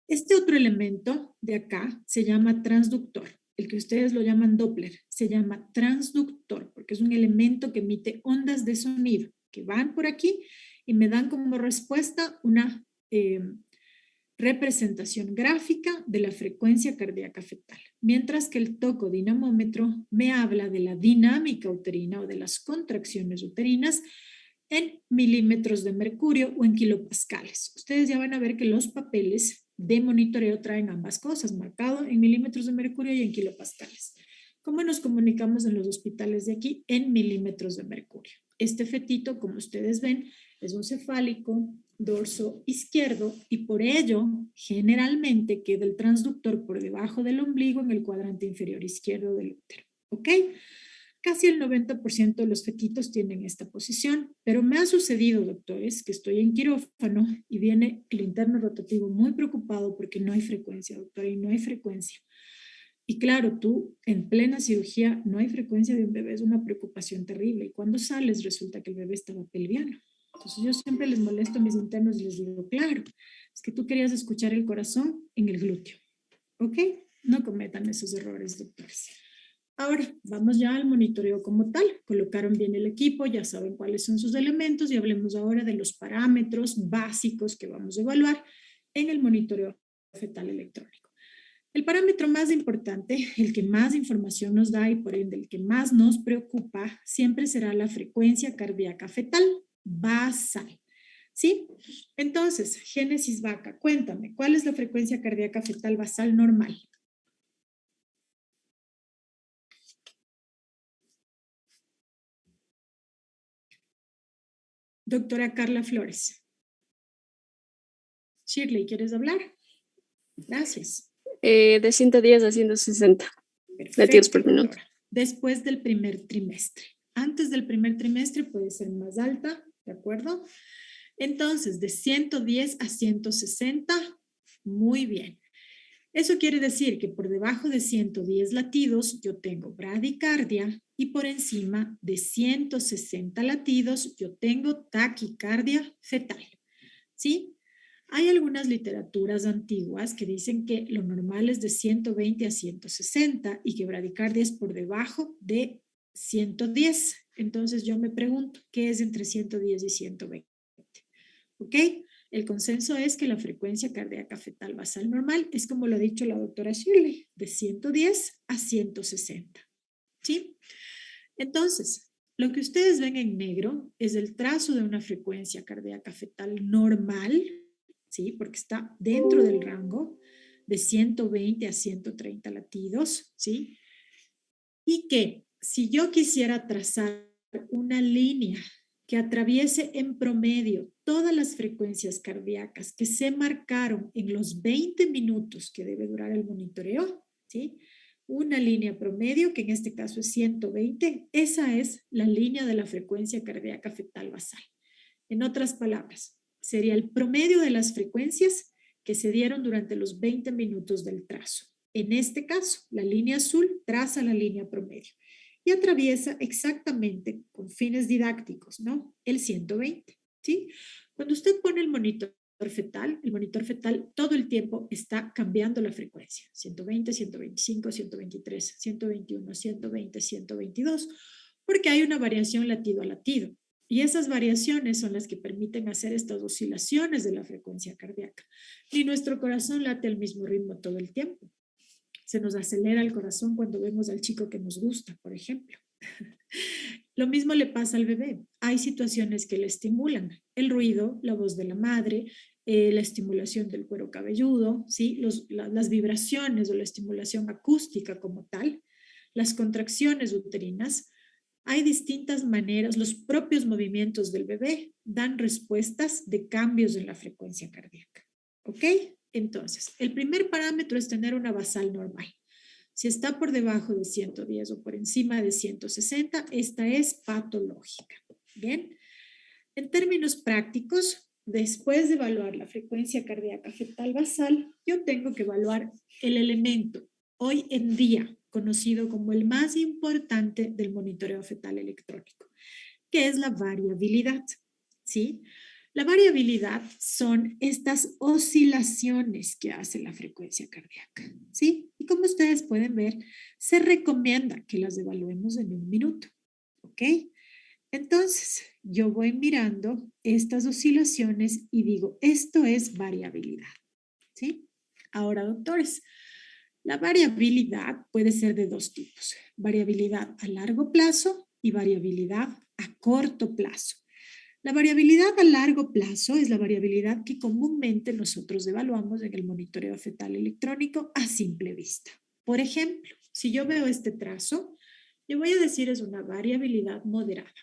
Este otro elemento de acá se llama transductor. El que ustedes lo llaman Doppler se llama transductor porque es un elemento que emite ondas de sonido que van por aquí y me dan como respuesta una representación gráfica de la frecuencia cardíaca fetal, mientras que el tocodinamómetro me habla de la dinámica uterina o de las contracciones uterinas en milímetros de mercurio o en kilopascales. Ustedes ya van a ver que los papeles de monitoreo traen ambas cosas, marcado en milímetros de mercurio y en kilopascales. ¿Cómo nos comunicamos en los hospitales de aquí? En milímetros de mercurio. Este fetito, como ustedes ven, es un cefálico, dorso izquierdo, y por ello generalmente queda el transductor por debajo del ombligo en el cuadrante inferior izquierdo del útero. ¿Ok? Casi el 90% de los fetitos tienen esta posición, pero me ha sucedido, doctores, que estoy en quirófano y viene el interno rotativo muy preocupado porque no hay frecuencia, doctora, y no hay frecuencia. Y claro, tú en plena cirugía no hay frecuencia de un bebé, es una preocupación terrible. Y cuando sales resulta que el bebé estaba pelviano. Entonces yo siempre les molesto a mis internos y les digo, claro, es que tú querías escuchar el corazón en el glúteo. ¿Ok? No cometan esos errores, doctores. Ahora, vamos ya al monitoreo como tal. Colocaron bien el equipo, ya saben cuáles son sus elementos y hablemos ahora de los parámetros básicos que vamos a evaluar en el monitoreo fetal electrónico. El parámetro más importante, el que más información nos da y por ende el que más nos preocupa, siempre será la frecuencia cardíaca fetal basal. ¿Sí? Entonces, Génesis Vaca, cuéntame, ¿cuál es la frecuencia cardíaca fetal basal normal? Doctora Carla Flores. Shirley, ¿quieres hablar? Gracias. De 110 a 160 latidos por minuto. Doctora. Después del primer trimestre. Antes del primer trimestre puede ser más alta, ¿de acuerdo? Entonces, de 110 a 160, muy bien. Eso quiere decir que por debajo de 110 latidos yo tengo bradicardia y por encima de 160 latidos yo tengo taquicardia fetal. ¿Sí? Hay algunas literaturas antiguas que dicen que lo normal es de 120 a 160 y que bradicardia es por debajo de 110. Entonces yo me pregunto, ¿qué es entre 110 y 120? ¿Ok? El consenso es que la frecuencia cardíaca fetal basal normal es, como lo ha dicho la doctora Shirley, de 110 a 160. ¿Sí? Entonces, lo que ustedes ven en negro es el trazo de una frecuencia cardíaca fetal normal, ¿sí? Porque está dentro del rango de 120 a 130 latidos, ¿sí? Y que si yo quisiera trazar una línea que atraviese en promedio todas las frecuencias cardíacas que se marcaron en los 20 minutos que debe durar el monitoreo, ¿sí? Una línea promedio, que en este caso es 120, esa es la línea de la frecuencia cardíaca fetal basal. En otras palabras, sería el promedio de las frecuencias que se dieron durante los 20 minutos del trazo. En este caso, la línea azul traza la línea promedio y atraviesa exactamente, con fines didácticos, ¿no? El 120, ¿sí? Cuando usted pone el monitor fetal todo el tiempo está cambiando la frecuencia. 120, 125, 123, 121, 120, 122, porque hay una variación latido a latido. Y esas variaciones son las que permiten hacer estas oscilaciones de la frecuencia cardíaca. Y nuestro corazón late al mismo ritmo todo el tiempo. Se nos acelera el corazón cuando vemos al chico que nos gusta, por ejemplo. Lo mismo le pasa al bebé. Hay situaciones que le estimulan. El ruido, la voz de la madre, la estimulación del cuero cabelludo, ¿sí? Las vibraciones o la estimulación acústica como tal, las contracciones uterinas. Hay distintas maneras, los propios movimientos del bebé dan respuestas de cambios en la frecuencia cardíaca. ¿Ok? Entonces, el primer parámetro es tener una basal normal. Si está por debajo de 110 o por encima de 160, esta es patológica. Bien. En términos prácticos, después de evaluar la frecuencia cardíaca fetal basal, yo tengo que evaluar el elemento hoy en día conocido como el más importante del monitoreo fetal electrónico, que es la variabilidad, ¿sí? La variabilidad son estas oscilaciones que hace la frecuencia cardíaca, ¿sí? Y como ustedes pueden ver, se recomienda que las evaluemos en un minuto, ¿ok? Entonces, yo voy mirando estas oscilaciones y digo, esto es variabilidad, ¿sí? Ahora, doctores, la variabilidad puede ser de dos tipos, variabilidad a largo plazo y variabilidad a corto plazo. La variabilidad a largo plazo es la variabilidad que comúnmente nosotros evaluamos en el monitoreo fetal electrónico a simple vista. Por ejemplo, si yo veo este trazo, yo voy a decir es una variabilidad moderada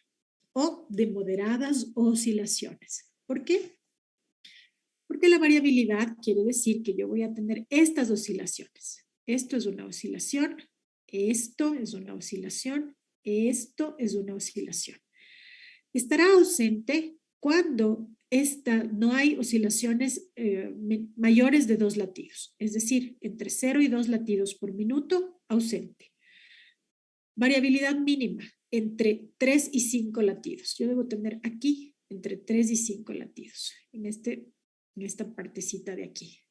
o de moderadas oscilaciones. ¿Por qué? Porque la variabilidad quiere decir que yo voy a tener estas oscilaciones. Esto es una oscilación, esto es una oscilación, esto es una oscilación. Estará ausente cuando no hay oscilaciones mayores de 2 latidos, es decir, entre 0 y 2 latidos por minuto, ausente. Variabilidad mínima, entre 3 y 5 latidos. Yo debo tener aquí entre 3 y 5 latidos, en esta partecita de aquí.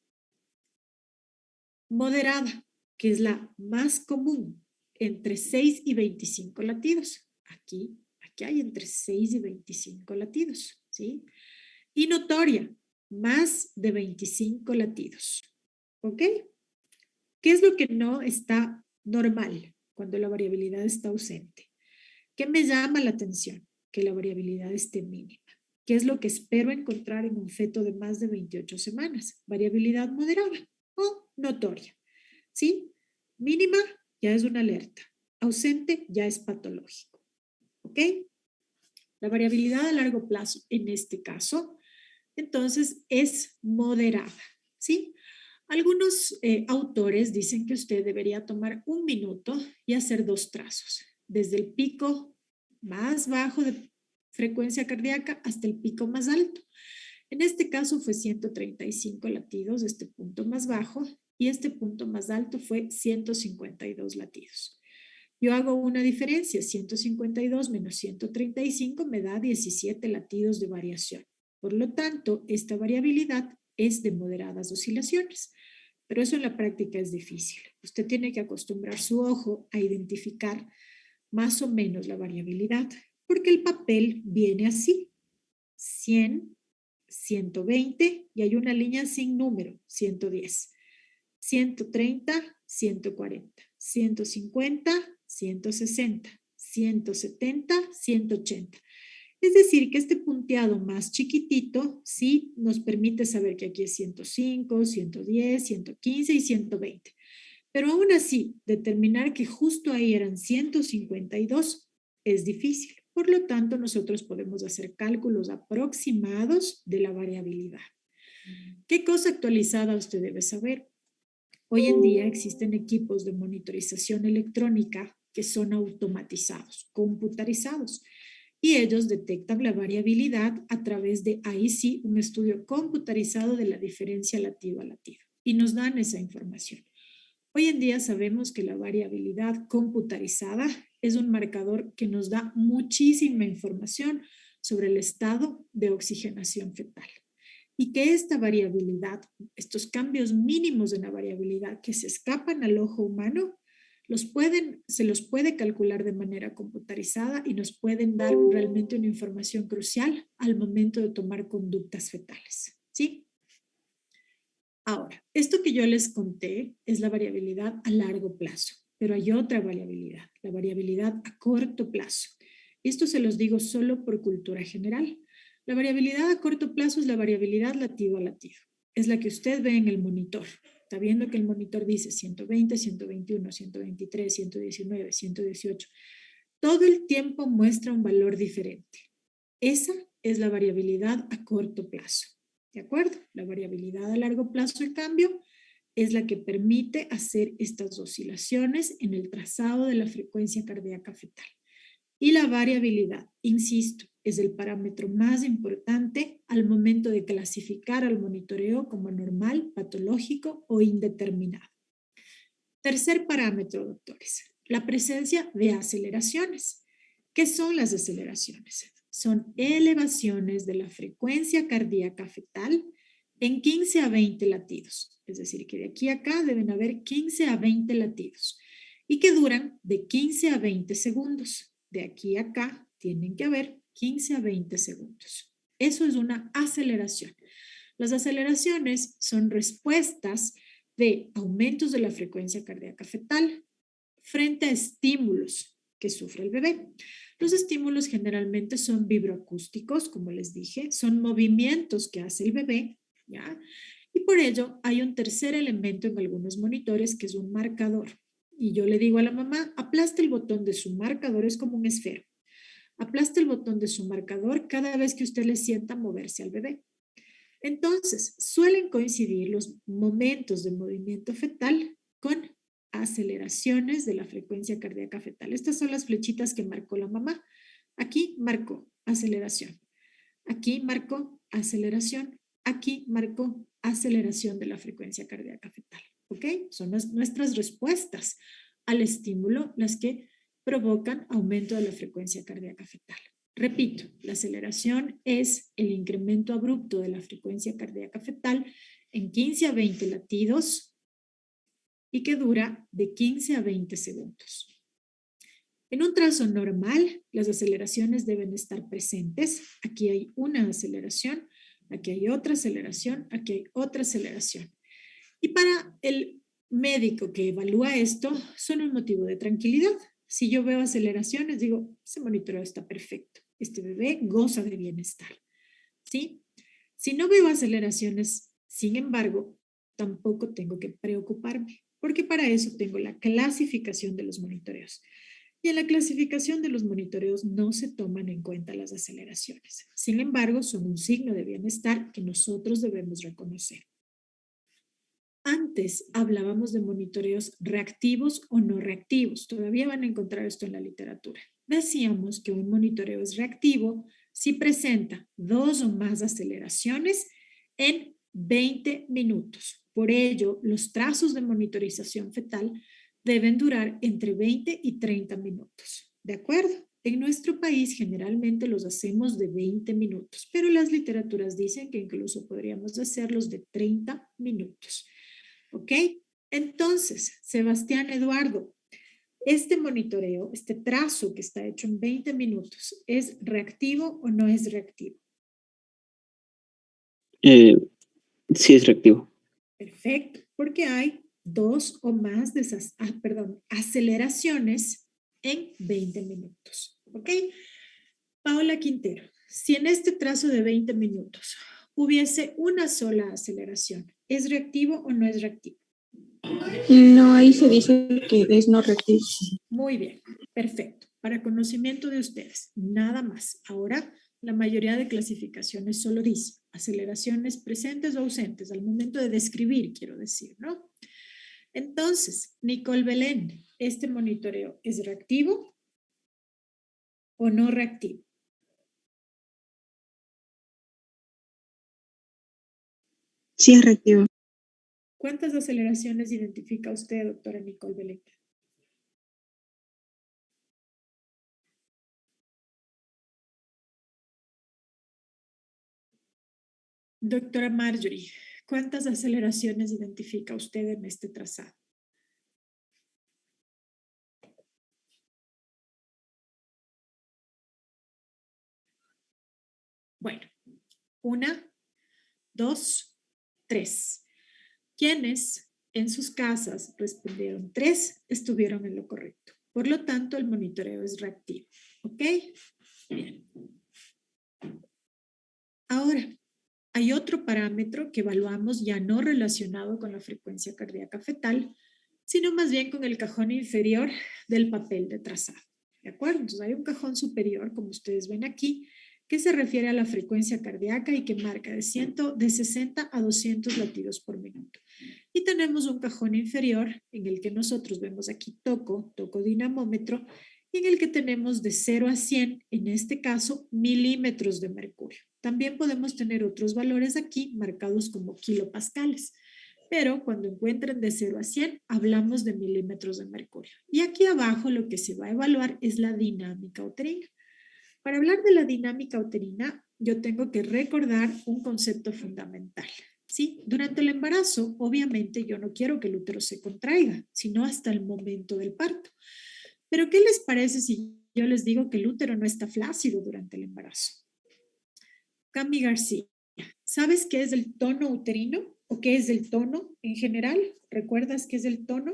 Moderada, que es la más común, entre 6 y 25 latidos. Aquí hay entre 6 y 25 latidos, ¿sí? Y notoria, más de 25 latidos, ¿ok? ¿Qué es lo que no está normal cuando la variabilidad está ausente? ¿Qué me llama la atención? Que la variabilidad esté mínima. ¿Qué es lo que espero encontrar en un feto de más de 28 semanas? Variabilidad moderada o notoria, ¿sí? Mínima ya es una alerta, ausente ya es patológico, ¿ok? La variabilidad a largo plazo, en este caso, entonces es moderada, ¿sí? Algunos autores dicen que usted debería tomar un minuto y hacer 2 trazos, desde el pico más bajo de frecuencia cardíaca hasta el pico más alto. En este caso fue 135 latidos, este punto más bajo, y este punto más alto fue 152 latidos. Yo hago una diferencia, 152 menos 135 me da 17 latidos de variación. Por lo tanto, esta variabilidad es de moderadas oscilaciones, pero eso en la práctica es difícil. Usted tiene que acostumbrar su ojo a identificar más o menos la variabilidad, porque el papel viene así, 100, 120 y hay una línea sin número, 110. 130, 140, 150, 160, 170, 180. Es decir, que este punteado más chiquitito sí nos permite saber que aquí es 105, 110, 115 y 120. Pero aún así, determinar que justo ahí eran 152 es difícil. Por lo tanto, nosotros podemos hacer cálculos aproximados de la variabilidad. ¿Qué cosa actualizada usted debe saber? Hoy en día existen equipos de monitorización electrónica que son automatizados, computarizados, y ellos detectan la variabilidad a través de, ahí sí, un estudio computarizado de la diferencia latido a latido, y nos dan esa información. Hoy en día sabemos que la variabilidad computarizada es un marcador que nos da muchísima información sobre el estado de oxigenación fetal. Y que esta variabilidad, estos cambios mínimos en la variabilidad que se escapan al ojo humano, se los puede calcular de manera computarizada y nos pueden dar realmente una información crucial al momento de tomar conductas fetales. ¿Sí? Ahora, esto que yo les conté es la variabilidad a largo plazo, pero hay otra variabilidad, la variabilidad a corto plazo. Esto se los digo solo por cultura general. La variabilidad a corto plazo es la variabilidad latido a latido. Es la que usted ve en el monitor. Está viendo que el monitor dice 120, 121, 123, 119, 118. Todo el tiempo muestra un valor diferente. Esa es la variabilidad a corto plazo. ¿De acuerdo? La variabilidad a largo plazo, en cambio, es la que permite hacer estas oscilaciones en el trazado de la frecuencia cardíaca fetal. Y la variabilidad, insisto, es el parámetro más importante al momento de clasificar al monitoreo como normal, patológico o indeterminado. Tercer parámetro, doctores, la presencia de aceleraciones. ¿Qué son las aceleraciones? Son elevaciones de la frecuencia cardíaca fetal en 15 a 20 latidos. Es decir, que de aquí a acá deben haber 15 a 20 latidos y que duran de 15 a 20 segundos. De aquí a acá tienen que haber 15 a 20 segundos. Eso es una aceleración. Las aceleraciones son respuestas de aumentos de la frecuencia cardíaca fetal frente a estímulos que sufre el bebé. Los estímulos generalmente son vibroacústicos, como les dije, son movimientos que hace el bebé, ¿ya? Y por ello hay un tercer elemento en algunos monitores que es un marcador. Y yo le digo a la mamá, aplaste el botón de su marcador, es como un esfero. Aplaste el botón de su marcador cada vez que usted le sienta moverse al bebé. Entonces, suelen coincidir los momentos de movimiento fetal con aceleraciones de la frecuencia cardíaca fetal. Estas son las flechitas que marcó la mamá. Aquí marcó aceleración. Aquí marcó aceleración. Aquí marcó aceleración de la frecuencia cardíaca fetal. ¿Ok? Son nuestras respuestas al estímulo las que provocan aumento de la frecuencia cardíaca fetal. Repito, la aceleración es el incremento abrupto de la frecuencia cardíaca fetal en 15 a 20 latidos y que dura de 15 a 20 segundos. En un trazo normal, las aceleraciones deben estar presentes. Aquí hay una aceleración, aquí hay otra aceleración, aquí hay otra aceleración. Y para el médico que evalúa esto, son un motivo de tranquilidad. Si yo veo aceleraciones, digo, ese monitoreo está perfecto. Este bebé goza de bienestar. ¿Sí? Si no veo aceleraciones, sin embargo, tampoco tengo que preocuparme, porque para eso tengo la clasificación de los monitoreos. Y en la clasificación de los monitoreos no se toman en cuenta las aceleraciones. Sin embargo, son un signo de bienestar que nosotros debemos reconocer. Antes hablábamos de monitoreos reactivos o no reactivos. Todavía van a encontrar esto en la literatura. Decíamos que un monitoreo es reactivo si presenta 2 o más aceleraciones en 20 minutos. Por ello, los trazos de monitorización fetal deben durar entre 20 y 30 minutos. ¿De acuerdo? En nuestro país generalmente los hacemos de 20 minutos, pero las literaturas dicen que incluso podríamos hacerlos de 30 minutos. ¿Ok? Entonces, Sebastián Eduardo, este monitoreo, este trazo que está hecho en 20 minutos, ¿es reactivo o no es reactivo? Sí es reactivo. Perfecto, porque hay dos o más de esas, aceleraciones en 20 minutos. ¿Ok? Paola Quintero, si en este trazo de 20 minutos hubiese una sola aceleración, ¿es reactivo o no es reactivo? No, ahí se dice que es no reactivo. Muy bien, perfecto. Para conocimiento de ustedes, nada más. Ahora, la mayoría de clasificaciones solo dice aceleraciones presentes o ausentes al momento de describir, quiero decir, ¿no? Entonces, Nicole Belén, ¿este monitoreo es reactivo o no reactivo? Sí es reactivo. ¿Cuántas aceleraciones identifica usted, doctora Nicole Belén? Doctora Marjorie, ¿cuántas aceleraciones identifica usted en este trazado? Bueno, 1, 2, 3. Quienes en sus casas respondieron 3 estuvieron en lo correcto. Por lo tanto, el monitoreo es reactivo. ¿Ok? Bien. Ahora, hay otro parámetro que evaluamos ya no relacionado con la frecuencia cardíaca fetal, sino más bien con el cajón inferior del papel de trazado. ¿De acuerdo? Entonces hay un cajón superior, como ustedes ven aquí, que se refiere a la frecuencia cardíaca y que marca de 60 a 200 latidos por minuto. Y tenemos un cajón inferior en el que nosotros vemos aquí toco dinamómetro, y en el que tenemos de 0 a 100, en este caso, milímetros de mercurio. También podemos tener otros valores aquí marcados como kilopascales, pero cuando encuentren de 0 a 100, hablamos de milímetros de mercurio. Y aquí abajo lo que se va a evaluar es la dinámica uterina. Para hablar de la dinámica uterina, yo tengo que recordar un concepto fundamental. ¿Sí? Durante el embarazo, obviamente yo no quiero que el útero se contraiga, sino hasta el momento del parto. Pero ¿qué les parece si yo les digo que el útero no está flácido durante el embarazo? Cami García, ¿sabes qué es el tono uterino o qué es el tono en general? ¿Recuerdas qué es el tono?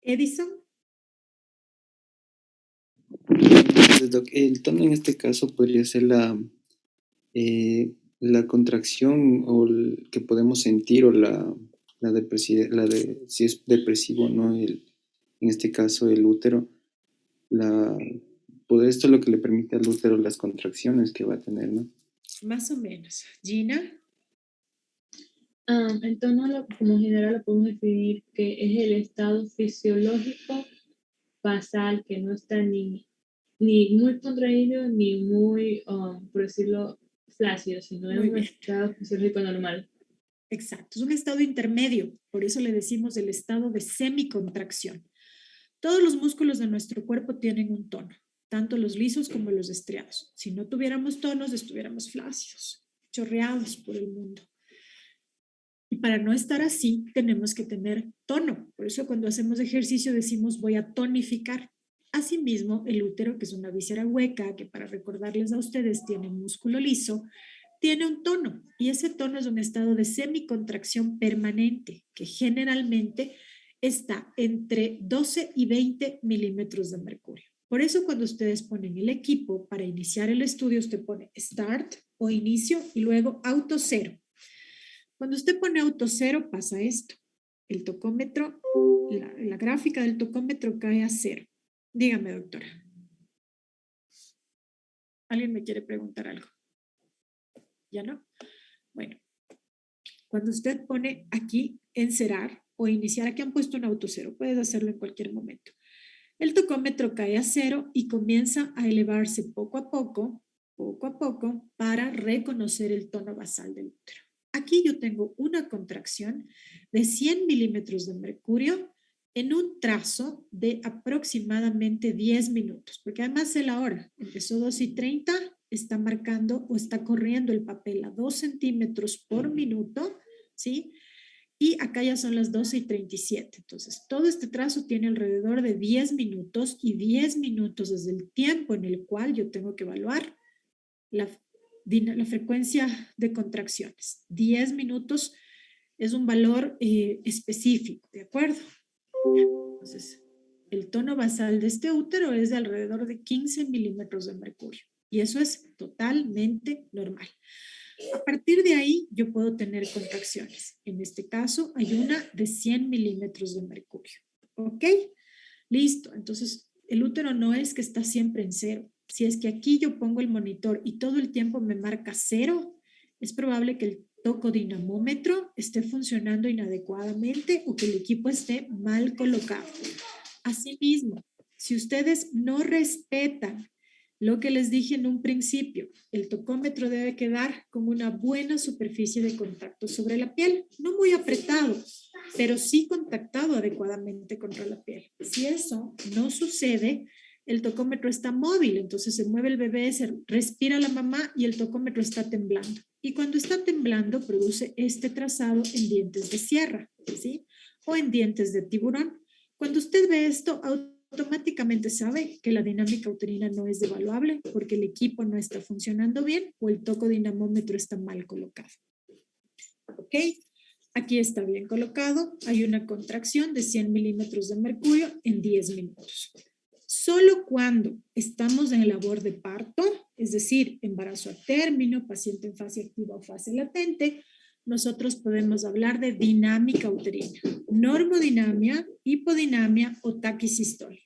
Edison. El tono en este caso podría ser la contracción que podemos sentir o si es depresivo, ¿no? En este caso el útero, pues esto es lo que le permite al útero las contracciones que va a tener, ¿no? Más o menos. Gina. El tono, como general, lo podemos definir que es el estado fisiológico basal que no está ni muy contraído ni muy, por decirlo, flácido, sino es Muy un bien. estado fisiológico normal. Exacto, es un estado intermedio, por eso le decimos el estado de semicontracción. Todos los músculos de nuestro cuerpo tienen un tono, tanto los lisos como los estriados. Si no tuviéramos tonos, estuviéramos flácidos, chorreados por el mundo. Y para no estar así, tenemos que tener tono. Por eso cuando hacemos ejercicio decimos voy a tonificar. Asimismo, el útero, que es una víscera hueca, que para recordarles a ustedes tiene músculo liso, tiene un tono. Y ese tono es un estado de semicontracción permanente, que generalmente está entre 12 y 20 milímetros de mercurio. Por eso cuando ustedes ponen el equipo para iniciar el estudio, usted pone start o inicio y luego auto cero. Cuando usted pone auto cero, pasa esto. El tocómetro, la gráfica del tocómetro cae a 0. Dígame, doctora. ¿Alguien me quiere preguntar algo? ¿Ya no? Bueno, cuando usted pone aquí encerar o iniciar, aquí han puesto un auto cero, puedes hacerlo en cualquier momento. El tocómetro cae a 0 y comienza a elevarse poco a poco, para reconocer el tono basal del útero. Aquí yo tengo una contracción de 100 milímetros de mercurio en un trazo de aproximadamente 10 minutos, porque además de la hora, empezó 2:30, está marcando o está corriendo el papel a 2 centímetros por minuto, ¿sí? Y acá ya son las 12:37. Entonces, todo este trazo tiene alrededor de 10 minutos y 10 minutos es el tiempo en el cual yo tengo que evaluar la frecuencia de contracciones. 10 minutos es un valor específico, ¿de acuerdo? Entonces, el tono basal de este útero es de alrededor de 15 milímetros de mercurio. Y eso es totalmente normal. A partir de ahí, yo puedo tener contracciones. En este caso, hay una de 100 milímetros de mercurio. ¿Ok? Listo. Entonces, el útero no es que está siempre en cero. Si es que aquí yo pongo el monitor y todo el tiempo me marca 0, es probable que el tocodinamómetro esté funcionando inadecuadamente o que el equipo esté mal colocado. Asimismo, si ustedes no respetan lo que les dije en un principio, el tocómetro debe quedar con una buena superficie de contacto sobre la piel, no muy apretado, pero sí contactado adecuadamente contra la piel. Si eso no sucede, el tocómetro está móvil, entonces se mueve el bebé, se respira la mamá y el tocómetro está temblando. Y cuando está temblando, produce este trazado en dientes de sierra, ¿sí? O en dientes de tiburón. Cuando usted ve esto, automáticamente sabe que la dinámica uterina no es evaluable porque el equipo no está funcionando bien o el tocodinamómetro está mal colocado. ¿Ok? Aquí está bien colocado. Hay una contracción de 100 milímetros de mercurio en 10 minutos. Solo cuando estamos en labor de parto, es decir, embarazo a término, paciente en fase activa o fase latente, nosotros podemos hablar de dinámica uterina, normodinamia, hipodinamia o taquisistolia.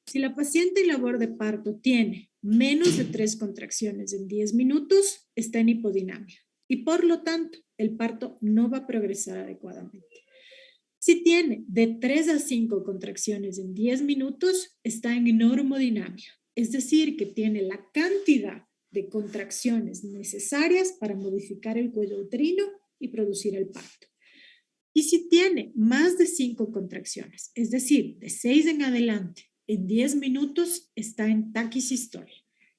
Si la paciente en labor de parto tiene menos de 3 contracciones en 10 minutos, está en hipodinamia y por lo tanto el parto no va a progresar adecuadamente. Si tiene de 3 a 5 contracciones en 10 minutos, está en normodinamia, es decir, que tiene la cantidad de contracciones necesarias para modificar el cuello uterino y producir el parto. Y si tiene más de 5 contracciones, es decir, de 6 en adelante, en 10 minutos está en taquisistolia.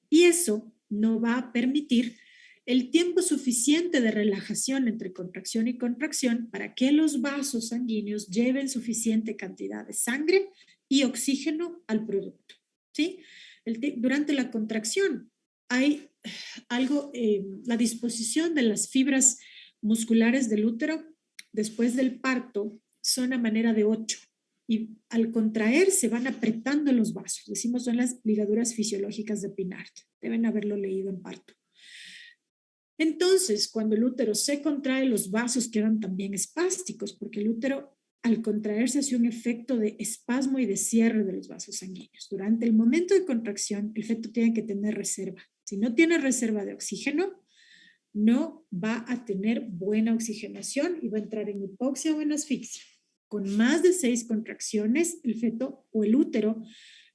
Y eso no va a permitir el tiempo suficiente de relajación entre contracción y contracción para que los vasos sanguíneos lleven suficiente cantidad de sangre y oxígeno al producto, ¿sí? Durante la contracción hay algo, la disposición de las fibras musculares del útero después del parto son a manera de 8 y al contraerse van apretando los vasos. Decimos son las ligaduras fisiológicas de Pinard. Deben haberlo leído en parto. Entonces, cuando el útero se contrae, los vasos quedan también espásticos porque el útero al contraerse hace un efecto de espasmo y de cierre de los vasos sanguíneos. Durante el momento de contracción, el feto tiene que tener reserva. Si no tiene reserva de oxígeno, no va a tener buena oxigenación y va a entrar en hipoxia o en asfixia. Con más de 6 contracciones, el feto o el útero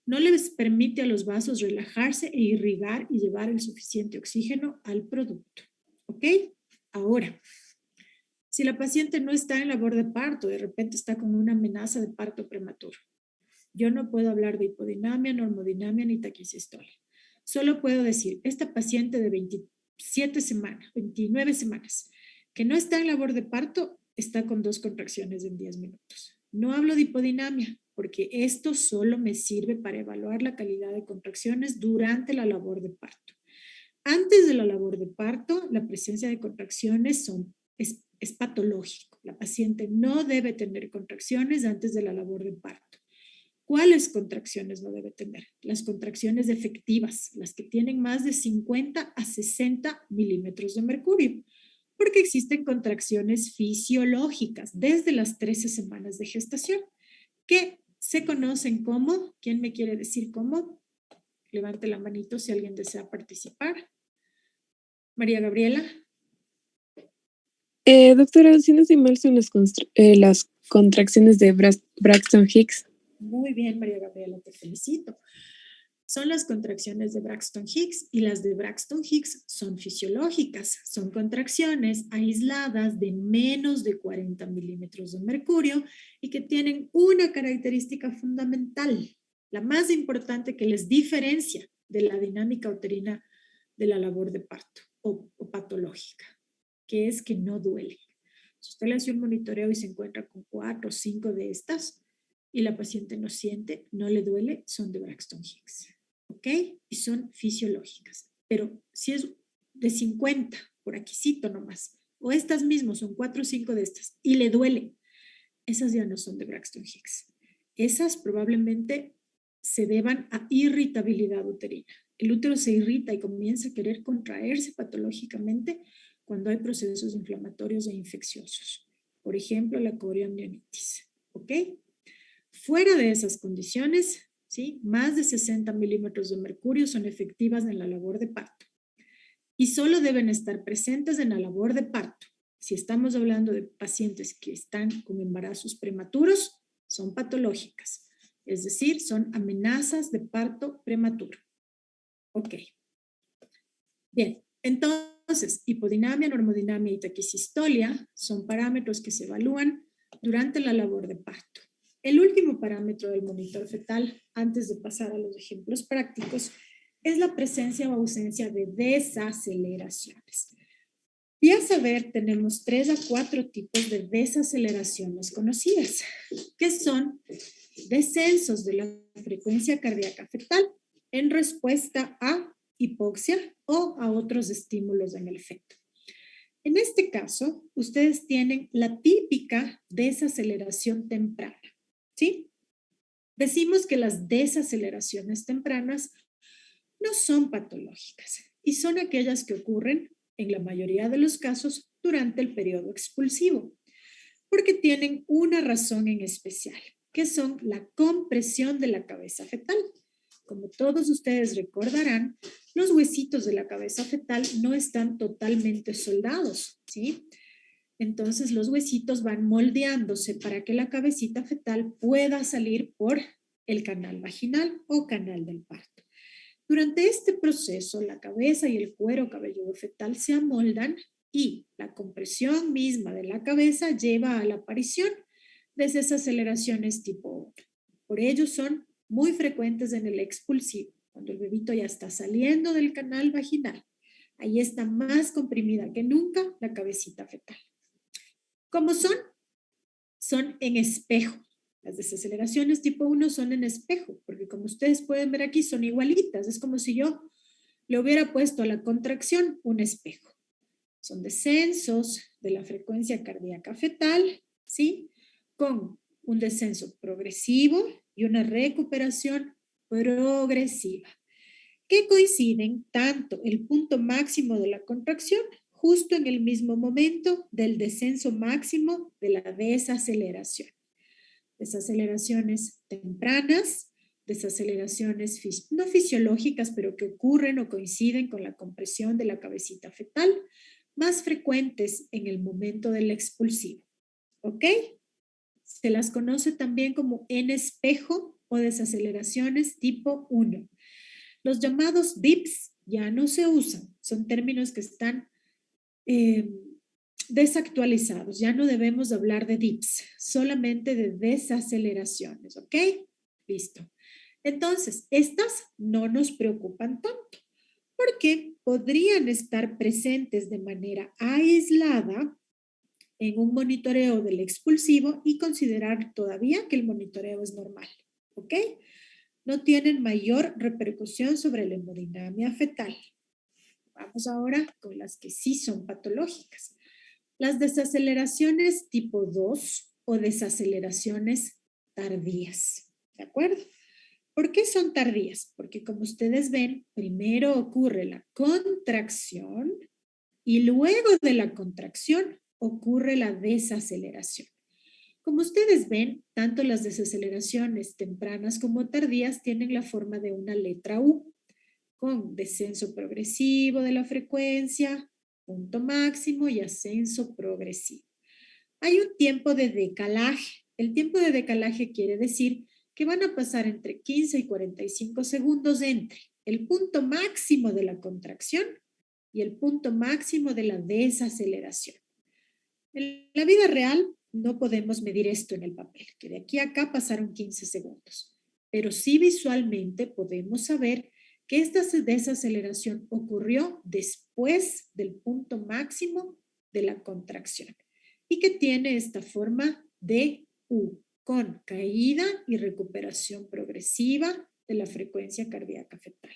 no les permite a los vasos relajarse e irrigar y llevar el suficiente oxígeno al producto. ¿Ok? Ahora, si la paciente no está en labor de parto, de repente está con una amenaza de parto prematuro, yo no puedo hablar de hipodinamia, normodinamia ni taquisistolia. Solo puedo decir, esta paciente de 27 semanas, 29 semanas, que no está en labor de parto, está con 2 contracciones en 10 minutos. No hablo de hipodinamia, porque esto solo me sirve para evaluar la calidad de contracciones durante la labor de parto. Antes de la labor de parto, la presencia de contracciones es patológico. La paciente no debe tener contracciones antes de la labor de parto. ¿Cuáles contracciones no debe tener? Las contracciones efectivas, las que tienen más de 50 a 60 milímetros de mercurio, porque existen contracciones fisiológicas desde las 13 semanas de gestación, que se conocen como, ¿quién me quiere decir cómo? Levante la manito si alguien desea participar. María Gabriela. Doctora, si no estoy mal, son las contracciones de Braxton Hicks. Muy bien, María Gabriela, te felicito. Son las contracciones de Braxton Hicks y las de Braxton Hicks son fisiológicas. Son contracciones aisladas de menos de 40 milímetros de mercurio y que tienen una característica fundamental, la más importante que les diferencia de la dinámica uterina de la labor de parto o patológica, que es que no duele. Si usted le hace un monitoreo y se encuentra con 4 o 5 de estas y la paciente no siente, no le duele, son de Braxton Hicks. ¿Ok? Y son fisiológicas. Pero si es de 50, por aquícito nomás, o estas mismas son 4 o 5 de estas y le duele, esas ya no son de Braxton Hicks. Esas probablemente se deban a irritabilidad uterina. El útero se irrita y comienza a querer contraerse patológicamente cuando hay procesos inflamatorios e infecciosos. Por ejemplo, la coriamnionitis. ¿Ok? Fuera de esas condiciones, ¿sí? Más de 60 milímetros de mercurio son efectivas en la labor de parto. Y solo deben estar presentes en la labor de parto. Si estamos hablando de pacientes que están con embarazos prematuros, son patológicas. Es decir, son amenazas de parto prematuro. Ok. Bien, entonces, hipodinamia, normodinamia y taquisistolia son parámetros que se evalúan durante la labor de parto. El último parámetro del monitor fetal, antes de pasar a los ejemplos prácticos, es la presencia o ausencia de desaceleraciones. Y a saber, tenemos 3 a 4 tipos de desaceleraciones conocidas, que son descensos de la frecuencia cardíaca fetal en respuesta a hipoxia o a otros estímulos en el feto. En este caso, ustedes tienen la típica desaceleración temprana, ¿sí? Decimos que las desaceleraciones tempranas no son patológicas y son aquellas que ocurren en la mayoría de los casos durante el periodo expulsivo, porque tienen una razón en especial, que son la compresión de la cabeza fetal. Como todos ustedes recordarán, los huesitos de la cabeza fetal no están totalmente soldados, ¿sí? Entonces los huesitos van moldeándose para que la cabecita fetal pueda salir por el canal vaginal o canal del parto. Durante este proceso, la cabeza y el cuero cabelludo fetal se amoldan y la compresión misma de la cabeza lleva a la aparición de esas aceleraciones tipo 1. Por ello son muy frecuentes en el expulsivo, cuando el bebito ya está saliendo del canal vaginal. Ahí está más comprimida que nunca la cabecita fetal. ¿Cómo son? Son en espejo. Las desaceleraciones tipo 1 son en espejo, porque como ustedes pueden ver aquí son igualitas. Es como si yo le hubiera puesto a la contracción un espejo. Son descensos de la frecuencia cardíaca fetal, ¿sí? Con un descenso progresivo y una recuperación progresiva, que coinciden tanto el punto máximo de la contracción justo en el mismo momento del descenso máximo de la desaceleración. Desaceleraciones tempranas, desaceleraciones no fisiológicas, pero que ocurren o coinciden con la compresión de la cabecita fetal, más frecuentes en el momento del expulsivo. ¿Ok? Se las conoce también como en espejo o desaceleraciones tipo 1. Los llamados DIPS ya no se usan, son términos que están desactualizados, ya no debemos hablar de DIPS, solamente de desaceleraciones, ¿ok? Listo. Entonces, estas no nos preocupan tanto, porque podrían estar presentes de manera aislada en un monitoreo del expulsivo y considerar todavía que el monitoreo es normal, ¿ok? No tienen mayor repercusión sobre la hemodinamia fetal. Vamos ahora con las que sí son patológicas. Las desaceleraciones tipo 2 o desaceleraciones tardías, ¿de acuerdo? ¿Por qué son tardías? Porque como ustedes ven, primero ocurre la contracción y luego de la contracción ocurre la desaceleración. Como ustedes ven, tanto las desaceleraciones tempranas como tardías tienen la forma de una letra U, con descenso progresivo de la frecuencia, punto máximo y ascenso progresivo. Hay un tiempo de decalaje. El tiempo de decalaje quiere decir que van a pasar entre 15 y 45 segundos entre el punto máximo de la contracción y el punto máximo de la desaceleración. En la vida real no podemos medir esto en el papel, que de aquí a acá pasaron 15 segundos, pero sí visualmente podemos saber que esta desaceleración ocurrió después del punto máximo de la contracción. y que tiene esta forma de U, con caída y recuperación progresiva de la frecuencia cardíaca fetal.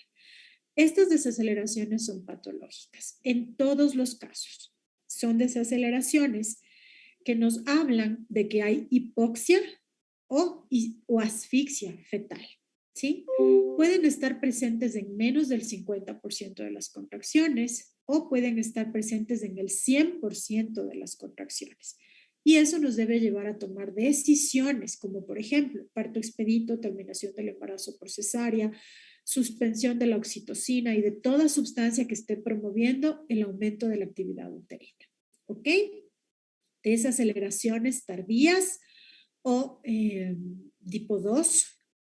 Estas desaceleraciones son patológicas en todos los casos. Son desaceleraciones que nos hablan de que hay hipoxia o asfixia fetal, ¿sí? Pueden estar presentes en menos del 50% de las contracciones o pueden estar presentes en el 100% de las contracciones. Y eso nos debe llevar a tomar decisiones, como por ejemplo, parto expedito, terminación del embarazo por cesárea, suspensión de la oxitocina y de toda sustancia que esté promoviendo el aumento de la actividad uterina. ¿Ok? Desaceleraciones tardías o tipo 2